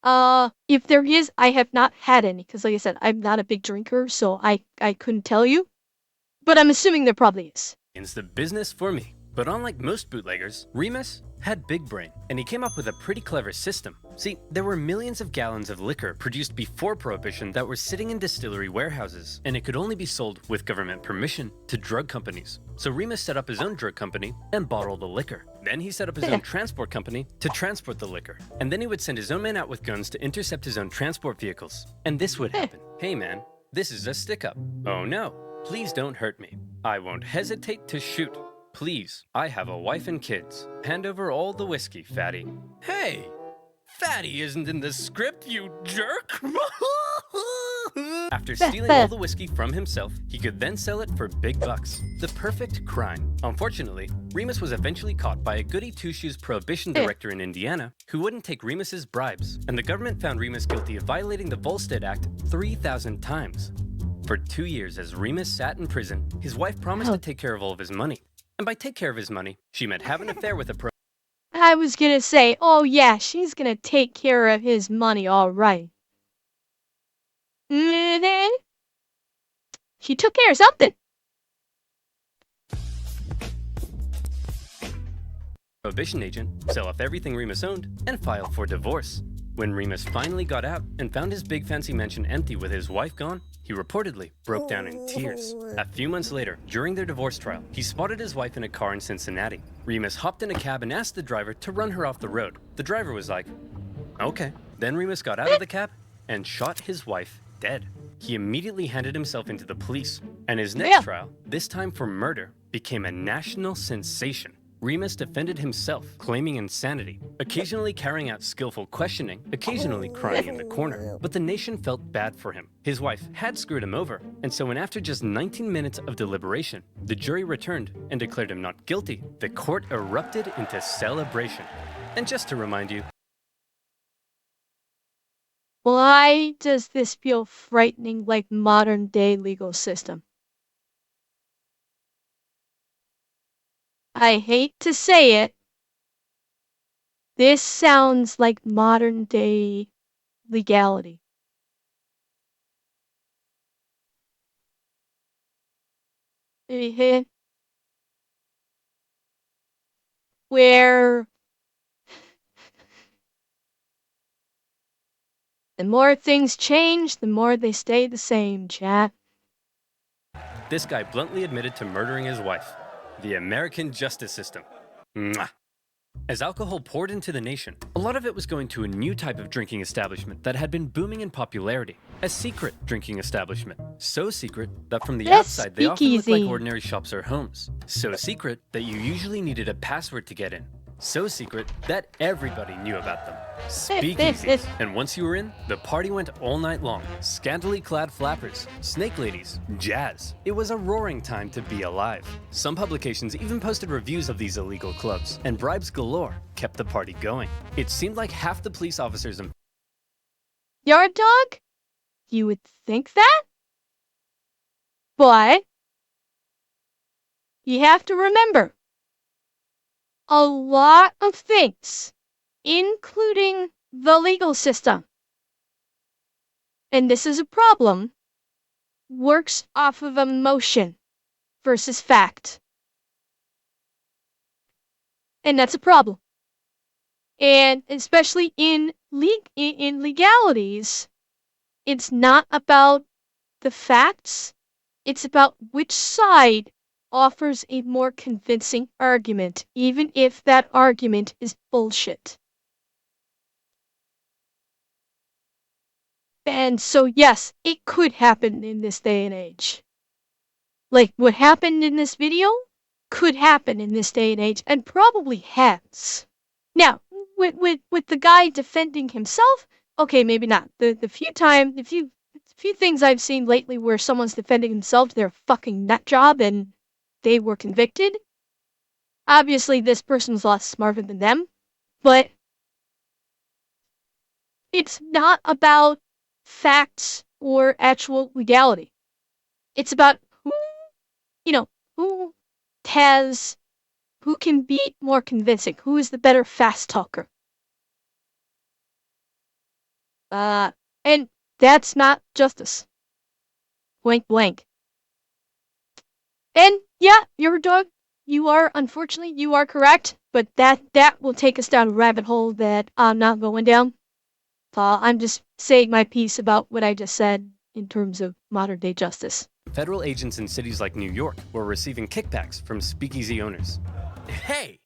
If there is, I have not had any, because like I said, I'm not a big drinker, so I couldn't tell you. But I'm assuming there probably is. It's the business for me. But unlike most bootleggers, Remus had big brain, and he came up with a pretty clever system. See, there were millions of gallons of liquor produced before Prohibition that were sitting in distillery warehouses, and it could only be sold with government permission to drug companies. So Remus set up his own drug company and bottled the liquor. Then he set up his own transport company to transport the liquor. And then he would send his own men out with guns to intercept his own transport vehicles. And this would happen. Hey man, this is a stick-up. Oh no, please don't hurt me. I won't hesitate to shoot. Please, I have a wife and kids. Hand over all the whiskey, Fatty. Hey! Fatty isn't in the script, you jerk! After stealing all the whiskey from himself, he could then sell it for big bucks. The perfect crime. Unfortunately, Remus was eventually caught by a goody two-shoes prohibition director in Indiana who wouldn't take Remus's bribes, and the government found Remus guilty of violating the Volstead Act 3,000 times. For 2 years, as Remus sat in prison, his wife promised to take care of all of his money. And by take care of his money, she meant have an affair with a I was gonna say, oh yeah, she's gonna take care of his money, alright. She took care of something. prohibition agent, sell off everything Remus owned, and file for divorce. When Remus finally got out and found his big fancy mansion empty with his wife gone, he reportedly broke down in tears. A few months later, during their divorce trial, he spotted his wife in a car in Cincinnati. Remus hopped in a cab and asked the driver to run her off the road. The driver was like, okay. Then Remus got out of the cab and shot his wife dead. He immediately handed himself into the police, and his next trial, this time for murder, became a national sensation. Remus defended himself, claiming insanity, occasionally carrying out skillful questioning, occasionally crying in the corner. But the nation felt bad for him. His wife had screwed him over, and so when after just 19 minutes of deliberation, the jury returned and declared him not guilty, the court erupted into celebration. And just to remind you, why does this feel frightening like modern-day legal system? I hate to say it. This sounds like modern-day legality. Where the more things change, the more they stay the same, chat. this guy bluntly admitted to murdering his wife. The American justice system. Mwah. As alcohol poured into the nation, a lot of it was going to a new type of drinking establishment that had been booming in popularity. A secret drinking establishment. So secret that from the outside they often looked like ordinary shops or homes. So secret that you usually needed a password to get in. So secret that everybody knew about them. Speakeasies. And once you were in, the party went all night long. Scantily clad flappers, snake ladies, jazz. It was a roaring time to be alive. Some publications even posted reviews of these illegal clubs, and bribes galore kept the party going. It seemed like half the police officers and Yard dog? You would think that? But you have to remember, a lot of things, including the legal system, and this is a problem, works off of emotion versus fact. And that's a problem. And especially in legalities, it's not about the facts, it's about which side offers a more convincing argument, even if that argument is bullshit. And so yes, it could happen in this day and age. Like what happened in this video could happen in this day and age, and probably has. Now, with the guy defending himself, okay, maybe not. The few things I've seen lately where someone's defending themselves, they're a fucking nut job and they were convicted. Obviously, this person's a lot smarter than them, but it's not about facts or actual legality. It's about who, you know, who has, who can be more convincing, who is the better fast talker. And that's not justice. Blank blank. And yeah, your dog, unfortunately, you are correct, but that will take us down a rabbit hole that I'm not going down. So I'm just saying my piece about what I just said in terms of modern day justice. Federal agents in cities like New York were receiving kickbacks from speakeasy owners. Hey!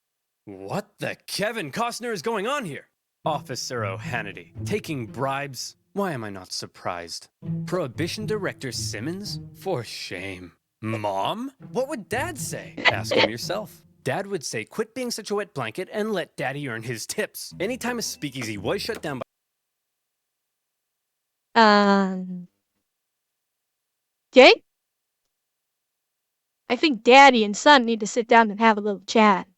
What the Kevin Costner is going on here? Officer O'Hannity, taking bribes? Why am I not surprised? Prohibition Director Simmons? For shame. Mom? What would Dad say? Ask him yourself. Dad would say, quit being such a wet blanket and let Daddy earn his tips. Anytime a speakeasy was shut down by Okay? I think Daddy and son need to sit down and have a little chat.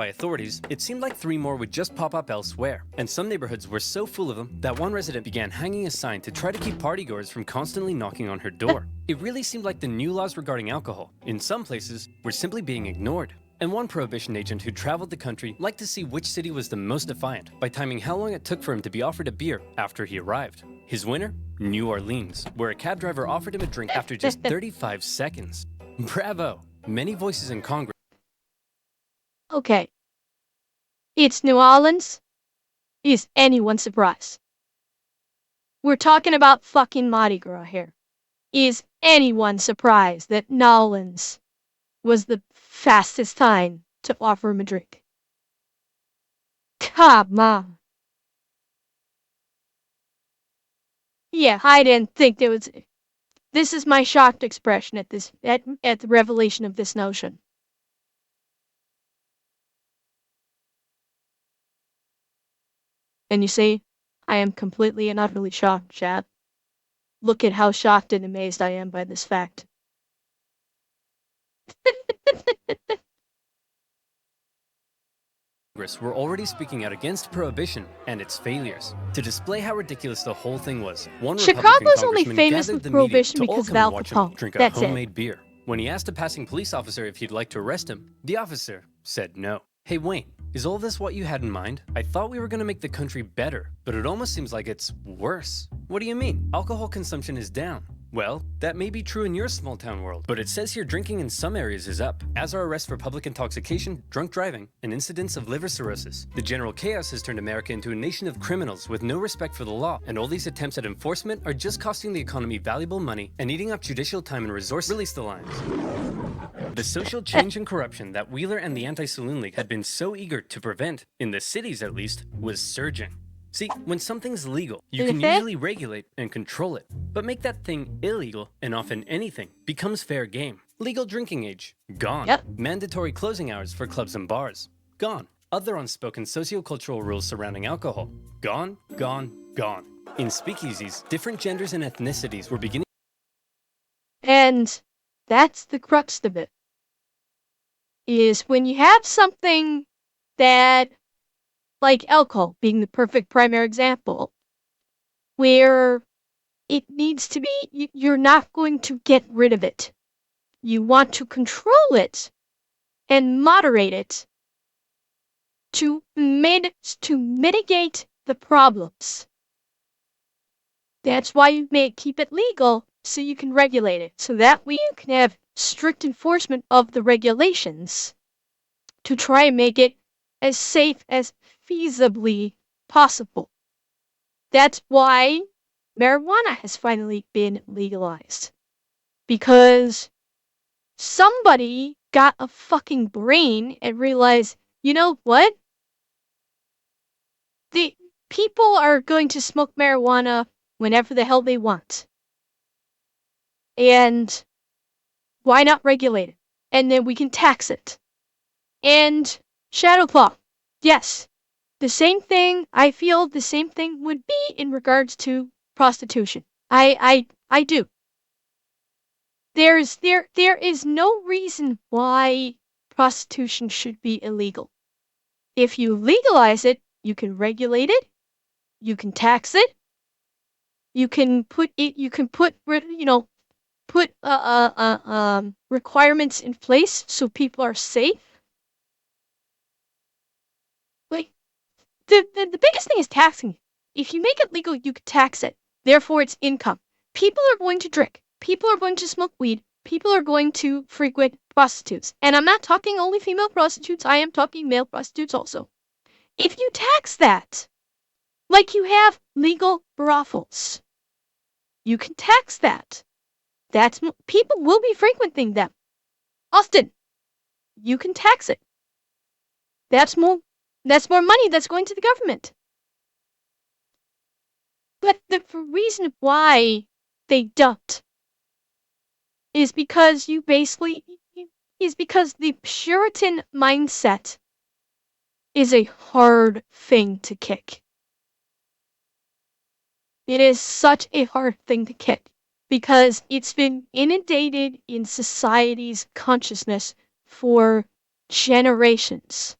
authorities, it seemed like 3 more would just pop up elsewhere, and some neighborhoods were so full of them that one resident began hanging a sign to try to keep partygoers from constantly knocking on her door. It really seemed like the new laws regarding alcohol, in some places, were simply being ignored. And one prohibition agent who traveled the country liked to see which city was the most defiant by timing how long it took for him to be offered a beer after he arrived. His winner? New Orleans, where a cab driver offered him a drink after just 35 seconds. Bravo! Many voices in Congress. Okay. It's New Orleans. Is anyone surprised? We're talking about fucking Mardi Gras here. Is anyone surprised that New Orleans was the fastest time to offer him a drink? Come on. Yeah, I didn't think there was. This is my shocked expression at the revelation of this notion. And you see, I am completely and utterly shocked, Chad. Look at how shocked and amazed I am by this fact. Were already speaking out against prohibition and its failures. To display how ridiculous the whole thing was, one Chicago's only Republican famous gathered with the prohibition media to all because of come and Al watch him Capone. drink a That's homemade it. beer. When he asked a passing police officer if he'd like to arrest him, the officer said no. Hey Wayne, is all this what you had in mind? I thought we were going to make the country better, but it almost seems like it's worse. What do you mean? Alcohol consumption is down. Well, that may be true in your small town world, but it says here drinking in some areas is up, as are arrests for public intoxication, drunk driving, and incidents of liver cirrhosis. The general chaos has turned America into a nation of criminals with no respect for the law, and all these attempts at enforcement are just costing the economy valuable money and eating up judicial time and resources. Release the lines. The social change and corruption that Wheeler and the Anti-Saloon League had been so eager to prevent, in the cities at least, was surging. See, when something's legal, you can usually regulate and control it. But make that thing illegal, and often anything becomes fair game. Legal drinking age, gone. Yep. Mandatory closing hours for clubs and bars, gone. Other unspoken sociocultural rules surrounding alcohol, gone, gone, gone. In speakeasies, different genders and ethnicities were beginning. And that's the crux of it. Is when you have something that, like alcohol being the perfect primary example, where it needs to be, you're not going to get rid of it. You want to control it and moderate it to mitigate the problems. That's why you may keep it legal, so you can regulate it. So that way you can have strict enforcement of the regulations to try and make it as safe as feasibly possible. That's why marijuana has finally been legalized. Because somebody got a fucking brain and realized, you know what? The people are going to smoke marijuana whenever the hell they want. And why not regulate it? And then we can tax it. And Shadowclaw, yes, the same thing, I feel the same thing would be in regards to prostitution. I do. there is no reason why prostitution should be illegal. If you legalize it, you can regulate it, you can tax it, you can put requirements in place so people are safe. Like the biggest thing is taxing. If you make it legal, you can tax it. Therefore, it's income. People are going to drink. People are going to smoke weed. People are going to frequent prostitutes. And I'm not talking only female prostitutes. I am talking male prostitutes also. If you tax that, like you have legal brothels, you can tax that. People will be frequenting them. Austin, you can tax it. That's more money that's going to the government. But the reason why they don't is because the Puritan mindset is a hard thing to kick. It is such a hard thing to kick because it's been inundated in society's consciousness for generations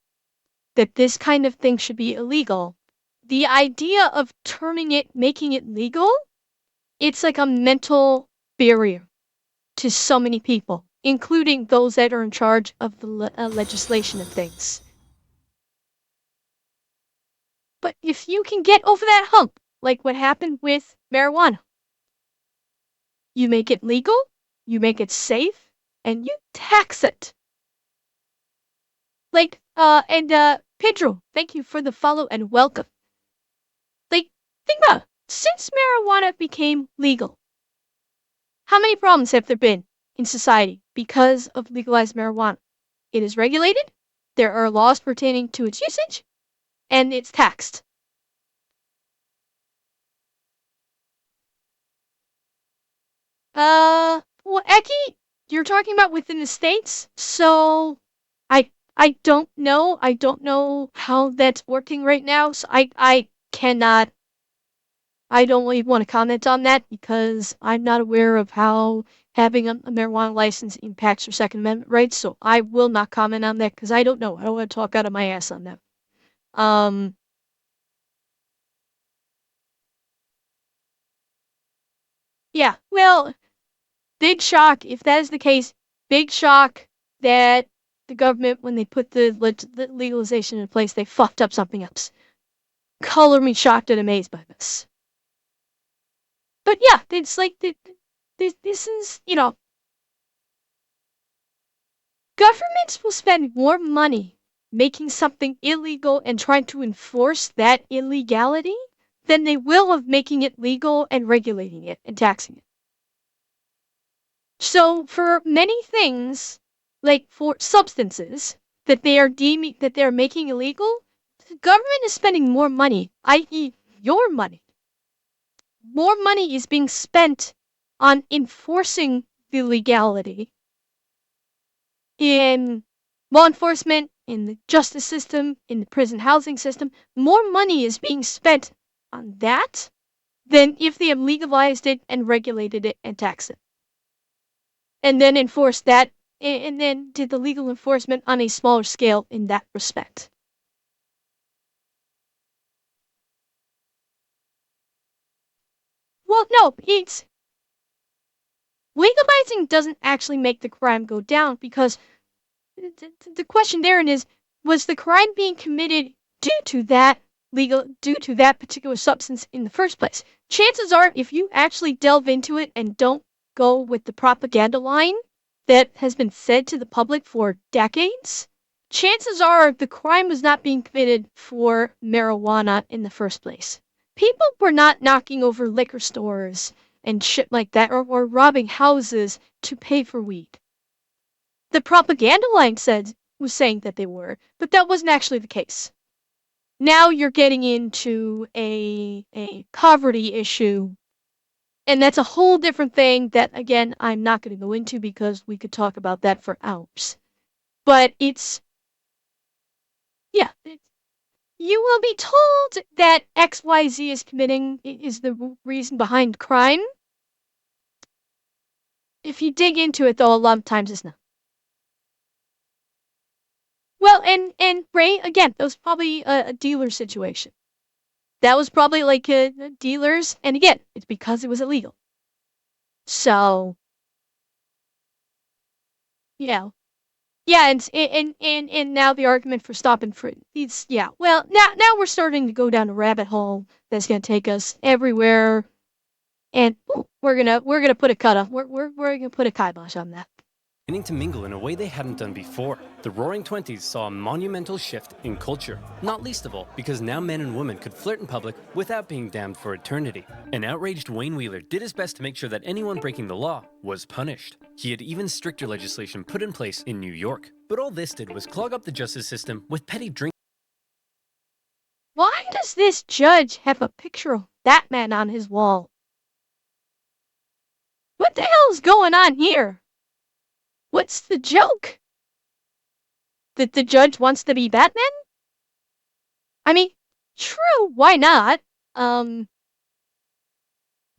that this kind of thing should be illegal. The idea of making it legal, it's like a mental barrier to so many people, including those that are in charge of the legislation of things. But if you can get over that hump, like what happened with marijuana, you make it legal, you make it safe, and you tax it. Pedro, thank you for the follow and welcome. Think about it. Since marijuana became legal, how many problems have there been in society because of legalized marijuana? It is regulated, there are laws pertaining to its usage, and it's taxed. Well, Eki, you're talking about within the states, so I don't know. I don't know how that's working right now, so I cannot. I don't really want to comment on that because I'm not aware of how having a marijuana license impacts your Second Amendment rights, so I will not comment on that because I don't know. I don't want to talk out of my ass on that. Yeah, well, big shock. If that is the case, big shock that the government, when they put the legalization in place, they fucked up something else. Color me shocked and amazed by this. But yeah, it's like this is, governments will spend more money making something illegal and trying to enforce that illegality than they will of making it legal and regulating it and taxing it. So for many things, like for substances that they are making illegal, the government is spending more money, i.e. your money. More money is being spent on enforcing the legality in law enforcement, in the justice system, in the prison housing system. More money is being spent on that than if they had legalized it and regulated it and taxed it. And then enforced that, and then did the legal enforcement on a smaller scale in that respect. Well, no, it's legalizing doesn't actually make the crime go down because the question therein is, was the crime being committed due to that particular substance in the first place? Chances are, if you actually delve into it and don't go with the propaganda line that has been said to the public for decades, chances are the crime was not being committed for marijuana in the first place. People were not knocking over liquor stores and shit like that, or robbing houses to pay for weed. The propaganda line was saying that they were, but that wasn't actually the case. Now you're getting into a poverty issue, and that's a whole different thing that, again, I'm not going to go into because we could talk about that for hours. But you will be told that XYZ is the reason behind crime. if you dig into it, though, a lot of times it's not. Well, and Ray, again, that was probably a dealer situation. That was probably like dealers, and again, it's because it was illegal. So, yeah. Yeah, and now the argument for stopping for these, yeah. Well, now we're starting to go down a rabbit hole that's gonna take us everywhere, and we're gonna put a we're gonna put a kibosh on that. Beginning to mingle in a way they hadn't done before. The Roaring Twenties saw a monumental shift in culture, not least of all because now men and women could flirt in public without being damned for eternity. An outraged Wayne Wheeler did his best to make sure that anyone breaking the law was punished. He had even stricter legislation put in place in New York. But all this did was clog up the justice system with petty drink. Why does this judge have a picture of that man on his wall? What the hell is going on here? What's the joke? That the judge wants to be Batman? I mean, true, why not?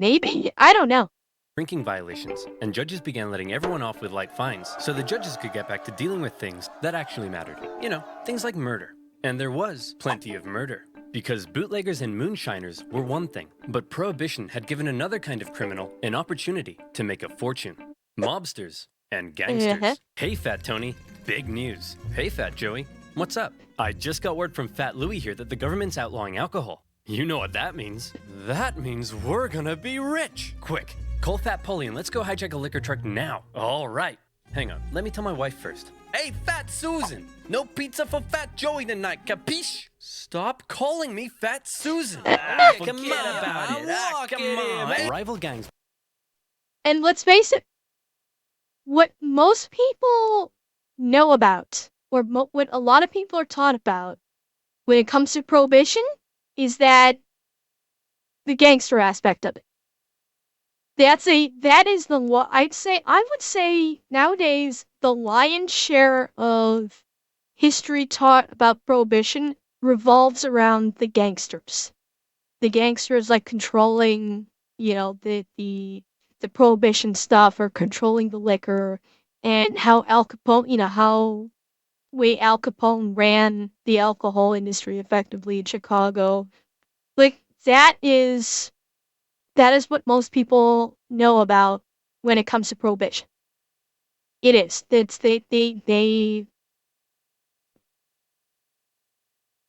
Maybe, I don't know. Drinking violations, and judges began letting everyone off with light fines so the judges could get back to dealing with things that actually mattered. You know, things like murder. And there was plenty of murder. Because bootleggers and moonshiners were one thing, but Prohibition had given another kind of criminal an opportunity to make a fortune. Mobsters and gangsters. Hey, Fat Tony, big news. Hey, Fat Joey, what's up? I just got word from Fat Louie here that the government's outlawing alcohol. You know what that means. That means we're gonna be rich. Quick, call Fat Polly and let's go hijack a liquor truck now. All right. Hang on, let me tell my wife first. Hey, Fat Susan! No pizza for Fat Joey tonight, capiche? Stop calling me Fat Susan! Forget about it. Come on. Rival gangs. And let's face it, what most people know about, or what a lot of people are taught about when it comes to Prohibition, is that the gangster aspect of it. I would say nowadays the lion's share of history taught about Prohibition revolves around the gangsters. The gangsters like controlling, the Prohibition stuff or controlling the liquor, and how Al Capone, how Al Capone ran the alcohol industry effectively in Chicago. Like that is what most people know about when it comes to Prohibition. It is.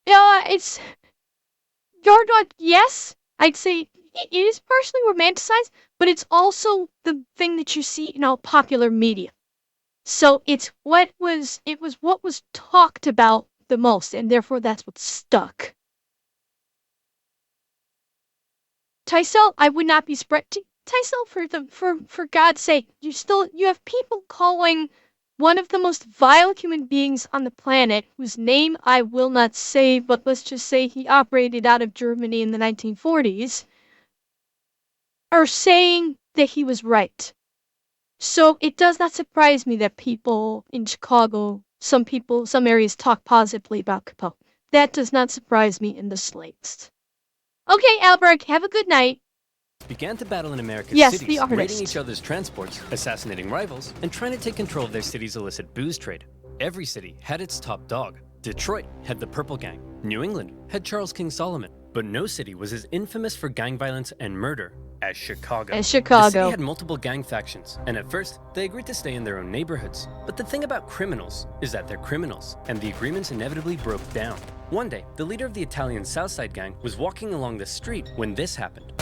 Yeah, it's Yard Dog, yes, I'd say it is partially romanticized, but it's also the thing that you see in all popular media. So it was what was talked about the most, and therefore that's what stuck. Tysel, I would not be spreading Tysel, for God's sake, you have people calling one of the most vile human beings on the planet, whose name I will not say, but let's just say he operated out of Germany in the 1940s, are saying that he was right. So it does not surprise me that people in Chicago, some areas talk positively about Capone. That does not surprise me in the slightest. Okay, Alberg, have a good night. Began to battle in America's Yes, cities, the artist. raiding each other's transports, assassinating rivals, and trying to take control of their city's illicit booze trade. Every city had its top dog. Detroit had the Purple Gang. New England had Charles King Solomon. But no city was as infamous for gang violence and murder as Chicago. The city had multiple gang factions, and at first, they agreed to stay in their own neighborhoods. But the thing about criminals is that they're criminals, and the agreements inevitably broke down. One day, the leader of the Italian Southside gang was walking along the street when this happened.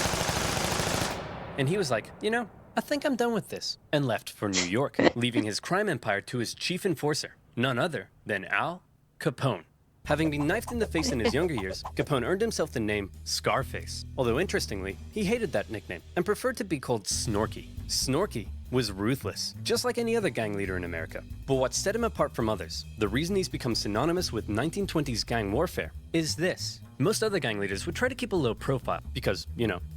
And he was like, I think I'm done with this, and left for New York, leaving his crime empire to his chief enforcer, none other than Al Capone. Having been knifed in the face in his younger years, Capone earned himself the name Scarface. Although interestingly, he hated that nickname and preferred to be called Snorky. Snorky was ruthless, just like any other gang leader in America. But what set him apart from others, the reason he's become synonymous with 1920s gang warfare, is this. Most other gang leaders would try to keep a low profile because,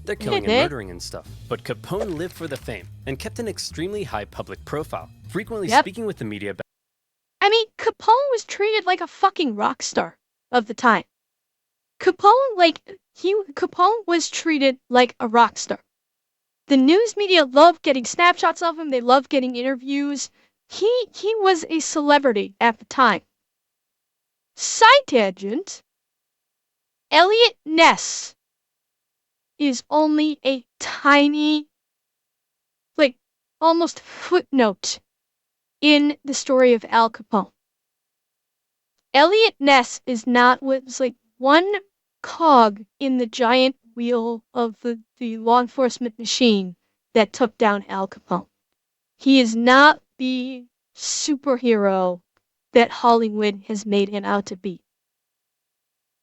they're killing and murdering and stuff. But Capone lived for the fame and kept an extremely high public profile, frequently speaking with the media about. I mean, Capone was treated like a fucking rock star of the time. Capone was treated like a rock star. The news media loved getting snapshots of him. They loved getting interviews. He was a celebrity at the time. Side tangent, Elliot Ness is only a tiny, like, almost footnote in the story of Al Capone. Elliot Ness was like one cog in the giant wheel of the law enforcement machine that took down Al Capone. He is not the superhero that Hollywood has made him out to be,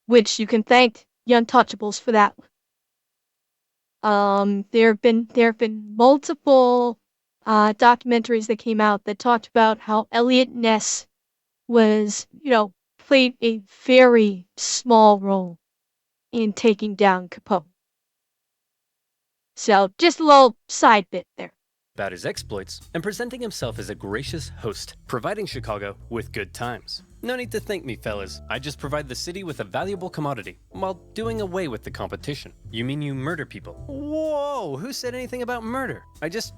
which you can thank the Untouchables for that. There have been multiple documentaries that came out that talked about how Elliot Ness was, played a very small role in taking down Capone. So just a little side bit there. About his exploits and presenting himself as a gracious host, providing Chicago with good times. No need to thank me, fellas. I just provide the city with a valuable commodity while doing away with the competition. You mean you murder people? Whoa, who said anything about murder? I just,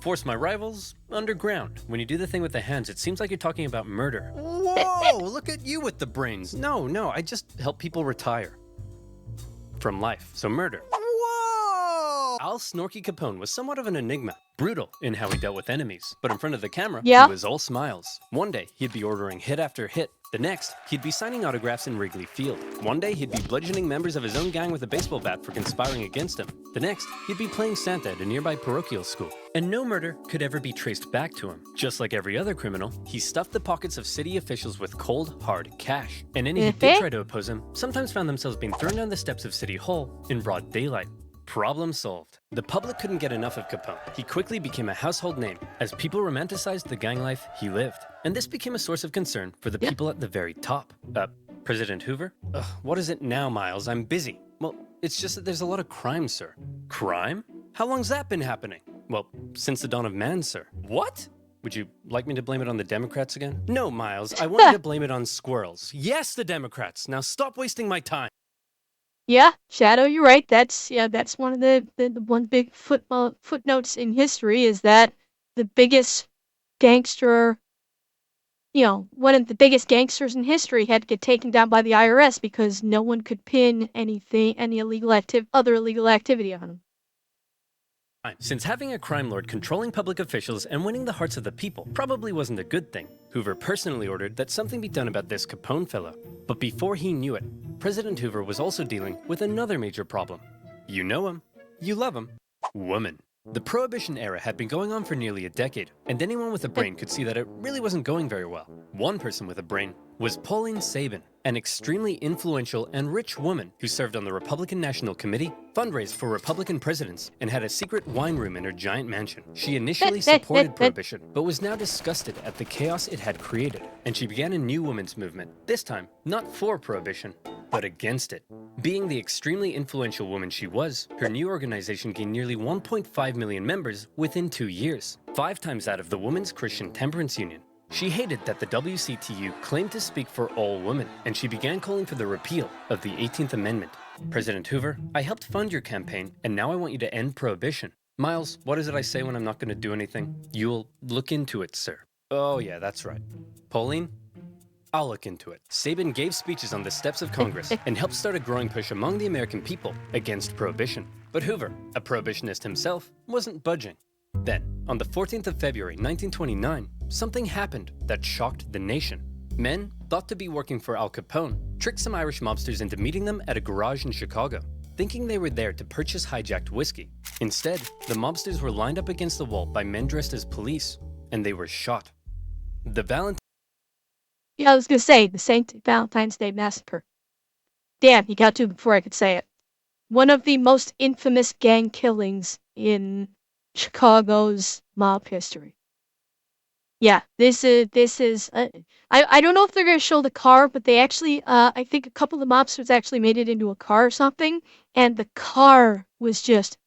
force my rivals underground. When you do the thing with the hands, it seems like you're talking about murder. Whoa, look at you with the brains. No, I just help people retire from life. So murder. Whoa! Al Snorky Capone was somewhat of an enigma. Brutal in how he dealt with enemies, but in front of the camera, He was all smiles. One day, he'd be ordering hit after hit. The next, he'd be signing autographs in Wrigley Field. One day, he'd be bludgeoning members of his own gang with a baseball bat for conspiring against him. The next, he'd be playing Santa at a nearby parochial school. And no murder could ever be traced back to him. Just like every other criminal, he stuffed the pockets of city officials with cold, hard cash. And any who did try to oppose him sometimes found themselves being thrown down the steps of City Hall in broad daylight. Problem solved. The public couldn't get enough of Capone. He quickly became a household name as people romanticized the gang life he lived. And this became a source of concern for the people at the very top. President Hoover? What is it now, Miles? I'm busy. Well, it's just that there's a lot of crime, sir. Crime? How long's that been happening? Well, since the dawn of man, sir. What? Would you like me to blame it on the Democrats again? No, Miles, I want you to blame it on squirrels. Yes, the Democrats. Now stop wasting my time. Yeah, Shadow, you're right. That's one of the one big footnotes in history is that the biggest gangster, one of the biggest gangsters in history had to get taken down by the IRS because no one could pin any other illegal activity on him. Since having a crime lord controlling public officials and winning the hearts of the people probably wasn't a good thing, Hoover personally ordered that something be done about this Capone fellow. But before he knew it, President Hoover was also dealing with another major problem. You know him, you love him, woman. The Prohibition era had been going on for nearly a decade, and anyone with a brain could see that it really wasn't going very well. One person with a brain was Pauline Sabin, an extremely influential and rich woman who served on the Republican National Committee, fundraised for Republican presidents, and had a secret wine room in her giant mansion. She initially supported Prohibition, but was now disgusted at the chaos it had created, and she began a new women's movement, this time not for Prohibition, but against it. Being the extremely influential woman she was, her new organization gained nearly 1.5 million members within 2 years, 5 times that of the Women's Christian Temperance Union. She hated that the WCTU claimed to speak for all women, and she began calling for the repeal of the 18th Amendment. President Hoover, I helped fund your campaign, and now I want you to end Prohibition. Miles, what is it I say when I'm not going to do anything? You'll look into it, sir. Oh yeah, that's right. Pauline? I'll look into it. Sabin gave speeches on the steps of Congress and helped start a growing push among the American people against Prohibition. But Hoover, a prohibitionist himself, wasn't budging. Then, on the 14th of February 1929, something happened that shocked the nation. Men, thought to be working for Al Capone, tricked some Irish mobsters into meeting them at a garage in Chicago, thinking they were there to purchase hijacked whiskey. Instead, the mobsters were lined up against the wall by men dressed as police, and they were shot. Yeah, I was gonna say the St. Valentine's Day Massacre. Damn, he got to before I could say it. One of the most infamous gang killings in Chicago's mob history. Yeah, this is. I don't know if they're gonna show the car, but they actually, I think a couple of mobsters actually made it into a car or something, and the car was just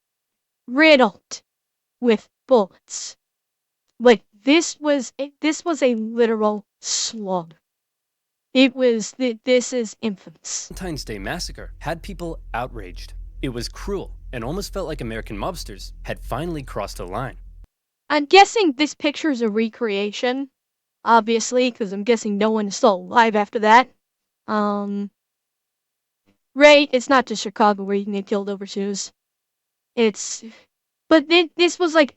riddled with bullets. Like this was a literal slaughter. This is infamous. Valentine's Day Massacre had people outraged. It was cruel, and almost felt like American mobsters had finally crossed a line. I'm guessing this picture is a recreation, obviously, because I'm guessing no one is still alive after that. Ray, it's not just Chicago where you can get killed over shoes. It's, but this was like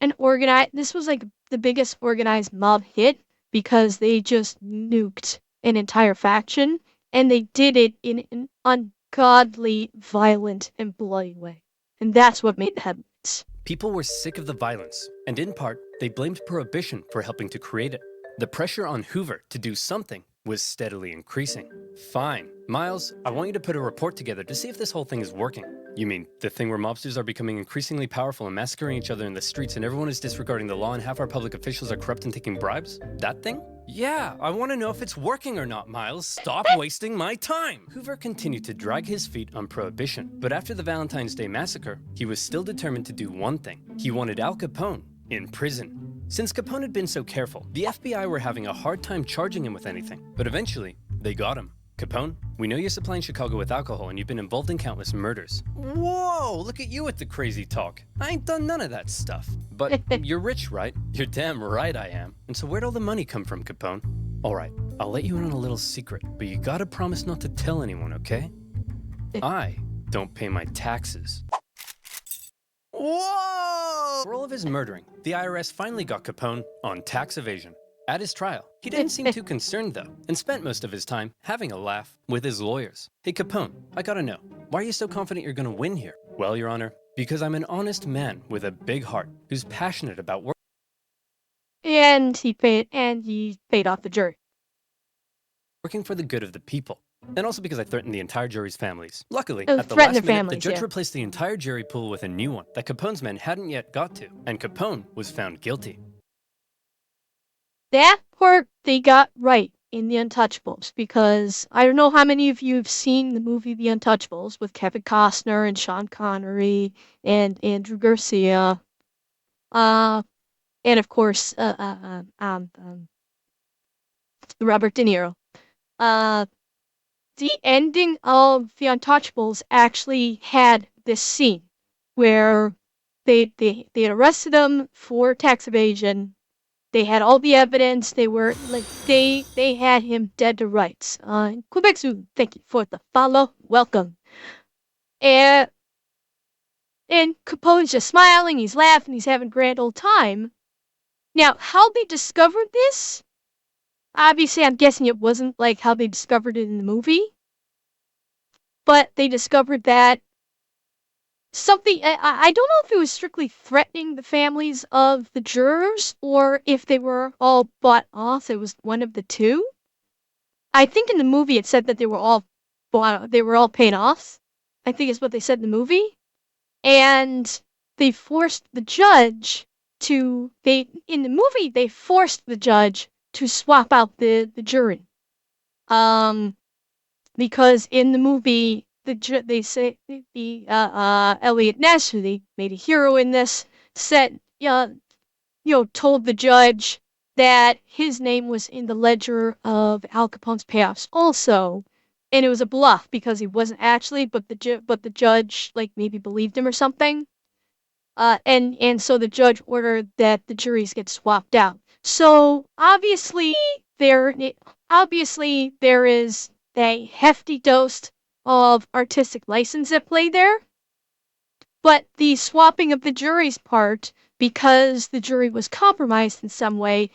this was like the biggest organized mob hit because they just nuked an entire faction, and they did it in an ungodly, violent, and bloody way. And that's what made the headlines. People were sick of the violence, and in part, they blamed Prohibition for helping to create it. The pressure on Hoover to do something was steadily increasing. Fine. Miles, I want you to put a report together to see if this whole thing is working. You mean the thing where mobsters are becoming increasingly powerful and massacring each other in the streets and everyone is disregarding the law and half our public officials are corrupt and taking bribes? That thing? Yeah, I want to know if it's working or not, Miles. Stop wasting my time! Hoover continued to drag his feet on Prohibition, but after the Valentine's Day Massacre, he was still determined to do one thing. He wanted Al Capone in prison. Since Capone had been so careful, the FBI were having a hard time charging him with anything, but eventually, they got him. Capone, we know you're supplying Chicago with alcohol and you've been involved in countless murders. Whoa, look at you with the crazy talk. I ain't done none of that stuff. But you're rich, right? You're damn right I am. And so where'd all the money come from, Capone? All right, I'll let you in on a little secret, but you gotta promise not to tell anyone, okay? I don't pay my taxes. Whoa! For all of his murdering, the IRS finally got Capone on tax evasion. At his trial, he didn't seem too concerned though, and spent most of his time having a laugh with his lawyers. Hey Capone, I gotta know, why are you so confident you're gonna win here? Well, Your Honor, because I'm an honest man with a big heart who's passionate about work. And he paid off the jury. Working for the good of the people. And also because I threatened the entire jury's families. Luckily, Oh, at the threaten last their minute, the families, judge yeah. replaced the entire jury pool with a new one that Capone's men hadn't yet got to, and Capone was found guilty. That part they got right in The Untouchables, because I don't know how many of you have seen the movie The Untouchables with Kevin Costner and Sean Connery and Andrew Garcia, and of course Robert De Niro. The ending of The Untouchables actually had this scene where they had arrested him for tax evasion. They had all the evidence. They were like they had him dead to rights. Quebec Zoo, thank you for the follow. Welcome. And Capone's just smiling. He's laughing. He's having a grand old time. Now, how they discovered this? Obviously, I'm guessing it wasn't like how they discovered it in the movie. But they discovered that something, I don't know if it was strictly threatening the families of the jurors or if they were all bought off. It was one of the two. I think in the movie it said that they were all paid off. I think is what they said in the movie. And they forced the judge to, in the movie, they forced the judge to swap out the jury. Because in the movie, they say Elliot Ness, who they made a hero in this, said, told the judge that his name was in the ledger of Al Capone's payoffs also, and it was a bluff because he wasn't actually, but the judge like maybe believed him or something, and so the judge ordered that the juries get swapped out. So obviously there is a hefty dose of artistic license at play there. But the swapping of the jury's part, because the jury was compromised in some way,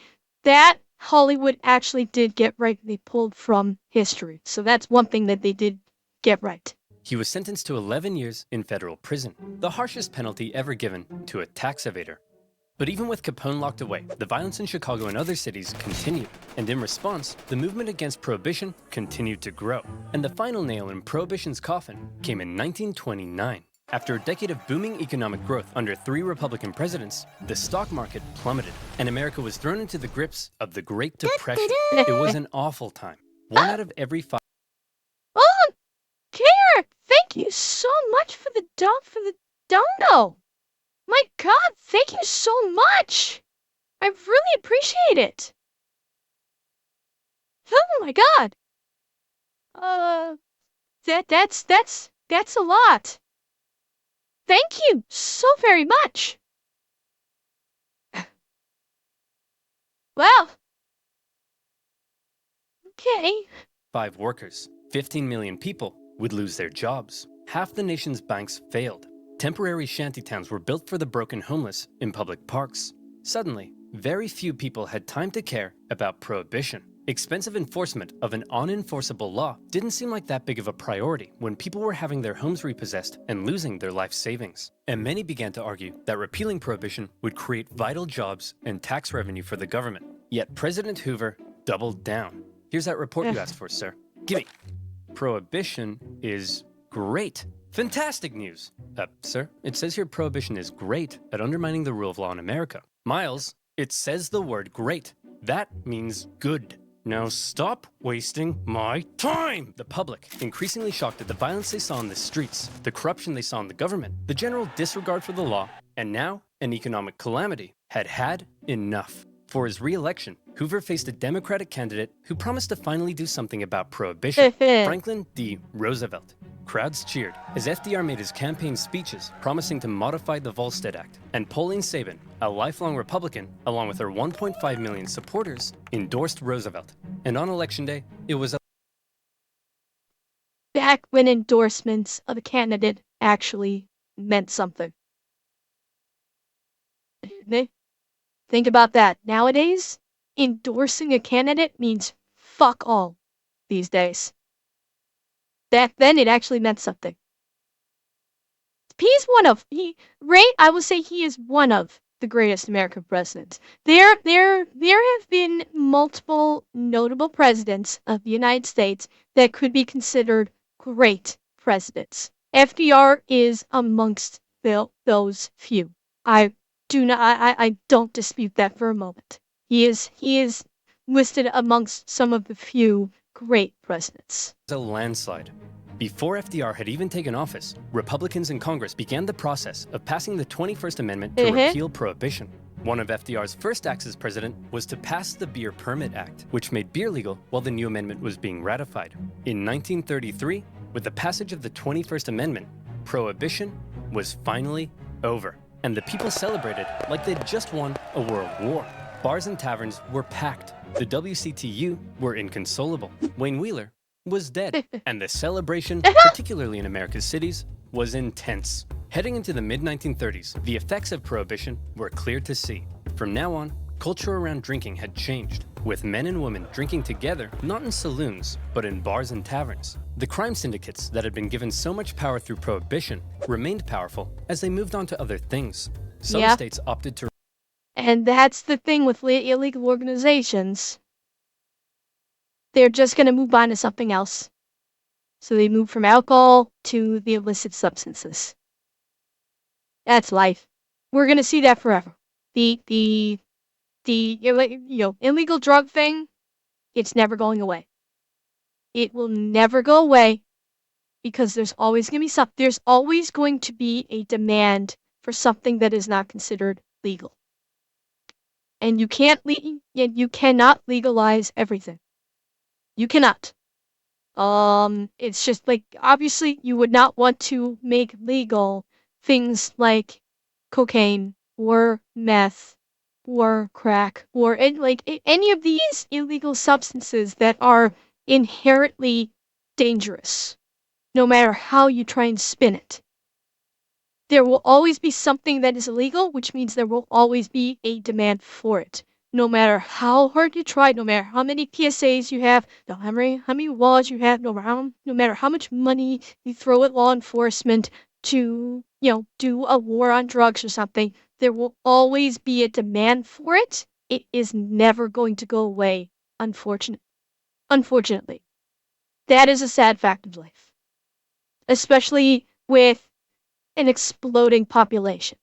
that Hollywood actually did get right. They pulled from history. So that's one thing that they did get right. He was sentenced to 11 years in federal prison, the harshest penalty ever given to a tax evader. But even with Capone locked away, the violence in Chicago and other cities continued, and in response, the movement against Prohibition continued to grow. And the final nail in Prohibition's coffin came in 1929. After a decade of booming economic growth under 3 Republican presidents, the stock market plummeted, and America was thrown into the grips of the Great Depression. It was an awful time. 1 out of every 5... Oh, Care, thank you so much for the dono. My God, thank you so much. I really appreciate it. Oh my God. That's a lot. Thank you so very much. Well, okay. 5 workers, 15 million people would lose their jobs. Half the nation's banks failed. Temporary shantytowns were built for the broken homeless in public parks. Suddenly, very few people had time to care about prohibition. Expensive enforcement of an unenforceable law didn't seem like that big of a priority when people were having their homes repossessed and losing their life savings. And many began to argue that repealing prohibition would create vital jobs and tax revenue for the government. Yet President Hoover doubled down. Here's that report you asked for, sir. Gimme. Prohibition is great. Fantastic news. Sir, it says here prohibition is great at undermining the rule of law in America. Miles, it says the word great. That means good. Now stop wasting my time! The public, increasingly shocked at the violence they saw in the streets, the corruption they saw in the government, the general disregard for the law, and now an economic calamity, had enough. For his re-election, Hoover faced a Democratic candidate who promised to finally do something about prohibition, Franklin D. Roosevelt. Crowds cheered as FDR made his campaign speeches promising to modify the Volstead Act, and Pauline Sabin, a lifelong Republican, along with her 1.5 million supporters, endorsed Roosevelt. And on Election Day, it was Back when endorsements of a candidate actually meant something. Think about that. Nowadays, endorsing a candidate means fuck all these days. Back then, it actually meant something. I will say he is one of the greatest American presidents. There have been multiple notable presidents of the United States that could be considered great presidents. FDR is amongst those few. I don't dispute that for a moment. He is listed amongst some of the few great presidents. a landslide. Before FDR had even taken office, Republicans in Congress began the process of passing the 21st Amendment to repeal prohibition. One of FDR's first acts as president was to pass the Beer Permit Act, which made beer legal while the new amendment was being ratified. In 1933, with the passage of the 21st Amendment, prohibition was finally over, and the people celebrated like they'd just won a world war. Bars and taverns were packed. The WCTU were inconsolable. Wayne Wheeler was dead, and the celebration, particularly in America's cities, was intense. Heading into the mid-1930s, the effects of prohibition were clear to see. From now on, culture around drinking had changed, with men and women drinking together, not in saloons, but in bars and taverns. The crime syndicates that had been given so much power through prohibition remained powerful as they moved on to other things. Some states opted to... And that's the thing with illegal organizations. They're just going to move on to something else. So they move from alcohol to the illicit substances. That's life. We're going to see that forever. The illegal drug thing, it's never going away. It will never go away because there's always going to be a demand for something that is not considered legal. And you cannot legalize everything. You cannot. It's just like, obviously you would not want to make legal things like cocaine or meth or crack or any of these illegal substances that are inherently dangerous, no matter how you try and spin it. There will always be something that is illegal, which means there will always be a demand for it. No matter how hard you try, no matter how many PSAs you have, no matter how many laws you have, no matter how much money you throw at law enforcement to, do a war on drugs or something, there will always be a demand for it. It is never going to go away, unfortunately. That is a sad fact of life. Especially with an exploding population.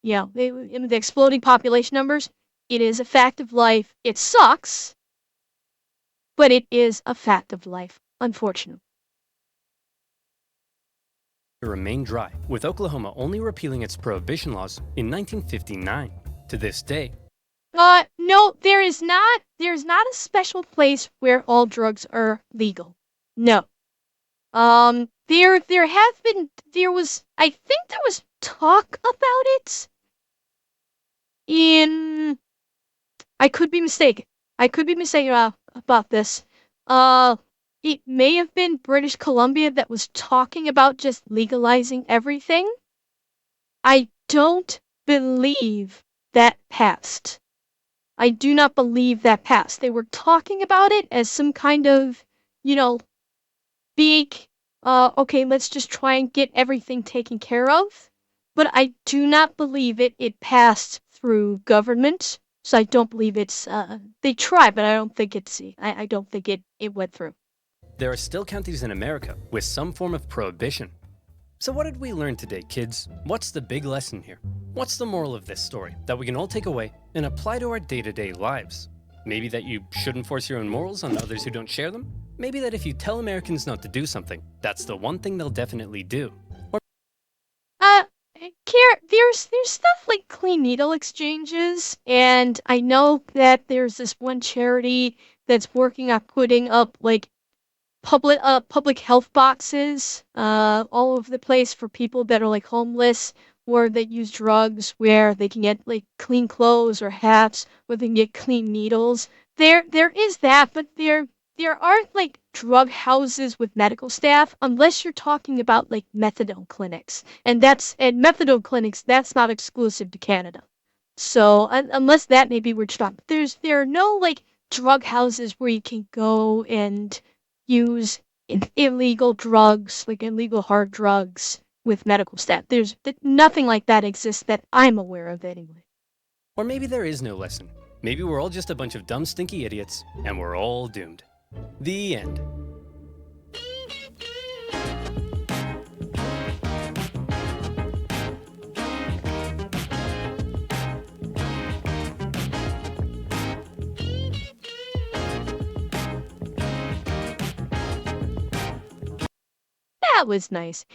The exploding population numbers, it is a fact of life. It sucks, but it is a fact of life, unfortunately. Remain dry, with Oklahoma only repealing its prohibition laws in 1959. To this day, no, there is not a special place where all drugs are legal. No. I think there was talk about it in, I could be mistaken. I could be mistaken about this. Uh, it may have been British Columbia that was talking about just legalizing everything. I don't believe that passed. I do not believe that passed. They were talking about it as some kind of, you know, big, okay, let's just try and get everything taken care of. But I do not believe it passed through government. So I don't believe they tried, but I don't think I don't think it went through. There are still counties in America with some form of prohibition. So what did we learn today, kids? What's the big lesson here? What's the moral of this story that we can all take away and apply to our day-to-day lives? Maybe that you shouldn't force your own morals on others who don't share them? Maybe that if you tell Americans not to do something, that's the one thing they'll definitely do. Or There's stuff like clean needle exchanges, and I know that there's this one charity that's working on putting up like public health boxes all over the place for people that are like homeless or that use drugs, where they can get like clean clothes or hats, where they can get clean needles. There is that, but there aren't like drug houses with medical staff unless you're talking about like methadone clinics. And methadone clinics, that's not exclusive to Canada. So unless that may be where you're talking, there are no like drug houses where you can go and use illegal drugs, like illegal hard drugs with medical staff. There's nothing like that exists that I'm aware of anyway. Or maybe there is no lesson. Maybe we're all just a bunch of dumb, stinky idiots, and we're all doomed. The end. That was nice.